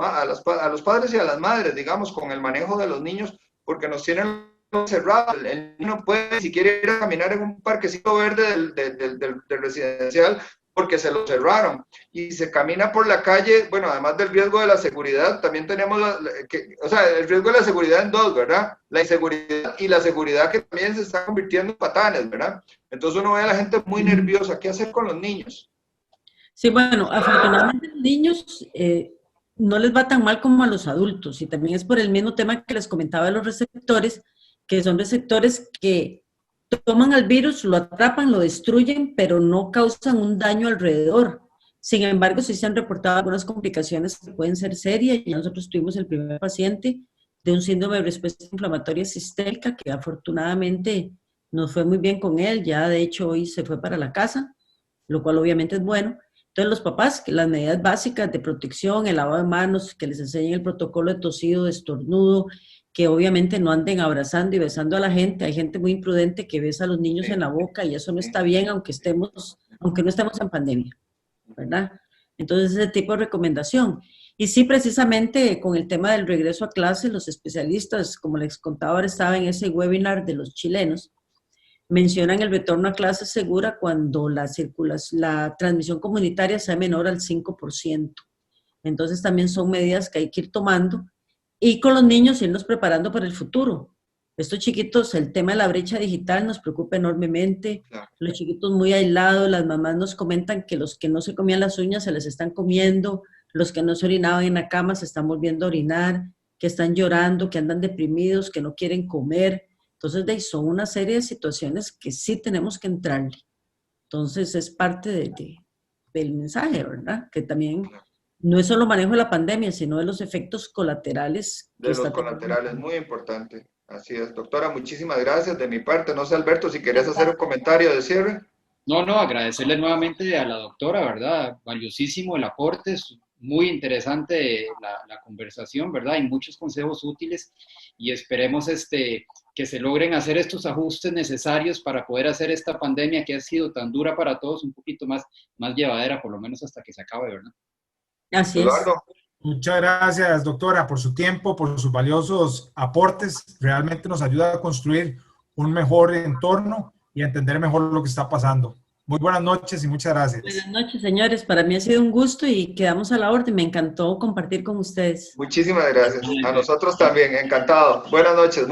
padres y a las madres, digamos, con el manejo de los niños? Porque nos tienen cerrados. El niño no puede, si quiere ir a caminar en un parquecito verde del residencial, porque se lo cerraron, y se camina por la calle. Bueno, además del riesgo de la seguridad, también tenemos el riesgo de la seguridad en dos, ¿verdad? La inseguridad y la seguridad, que también se está convirtiendo en patanes, ¿verdad? Entonces uno ve a la gente muy nerviosa. ¿Qué hacer con los niños? Sí, bueno, afortunadamente los niños no les va tan mal como a los adultos, y también es por el mismo tema que les comentaba de los receptores, que son receptores que toman al virus, lo atrapan, lo destruyen, pero no causan un daño alrededor. Sin embargo, sí se han reportado algunas complicaciones que pueden ser serias. Ya nosotros tuvimos el primer paciente de un síndrome de respuesta inflamatoria sistémica, que afortunadamente nos fue muy bien con él. Ya de hecho hoy se fue para la casa, lo cual obviamente es bueno. Entonces los papás, que las medidas básicas de protección, el lavado de manos, que les enseñen el protocolo de tosido, de estornudo, que obviamente no anden abrazando y besando a la gente. Hay gente muy imprudente que besa a los niños en la boca y eso no está bien, aunque no estemos en pandemia, ¿verdad? Entonces ese tipo de recomendación. Y sí, precisamente con el tema del regreso a clase, los especialistas, como les contaba, ahora estaba en ese webinar de los chilenos, mencionan el retorno a clase segura cuando la transmisión comunitaria sea menor al 5%. Entonces también son medidas que hay que ir tomando. Y con los niños irnos preparando para el futuro. Estos chiquitos, el tema de la brecha digital nos preocupa enormemente. Claro. Los chiquitos muy aislados, las mamás nos comentan que los que no se comían las uñas se les están comiendo, los que no se orinaban en la cama se están volviendo a orinar, que están llorando, que andan deprimidos, que no quieren comer. Entonces, son una serie de situaciones que sí tenemos que entrarle. Entonces, es parte del mensaje, ¿verdad? Que también... No es solo manejo de la pandemia, sino de los efectos colaterales. De los colaterales, muy importante. Así es, doctora, muchísimas gracias de mi parte. No sé, Alberto, si querías hacer un comentario de cierre. No, agradecerle nuevamente a la doctora, ¿verdad? Valiosísimo el aporte, muy interesante la conversación, ¿verdad? Hay muchos consejos útiles y esperemos que se logren hacer estos ajustes necesarios para poder hacer esta pandemia que ha sido tan dura para todos un poquito más llevadera, por lo menos hasta que se acabe, ¿verdad? Así es. Eduardo. Muchas gracias, doctora, por su tiempo, por sus valiosos aportes. Realmente nos ayuda a construir un mejor entorno y a entender mejor lo que está pasando. Muy buenas noches y muchas gracias. Buenas noches, señores. Para mí ha sido un gusto y quedamos a la orden. Me encantó compartir con ustedes. Muchísimas gracias. A nosotros también, encantado. Buenas noches.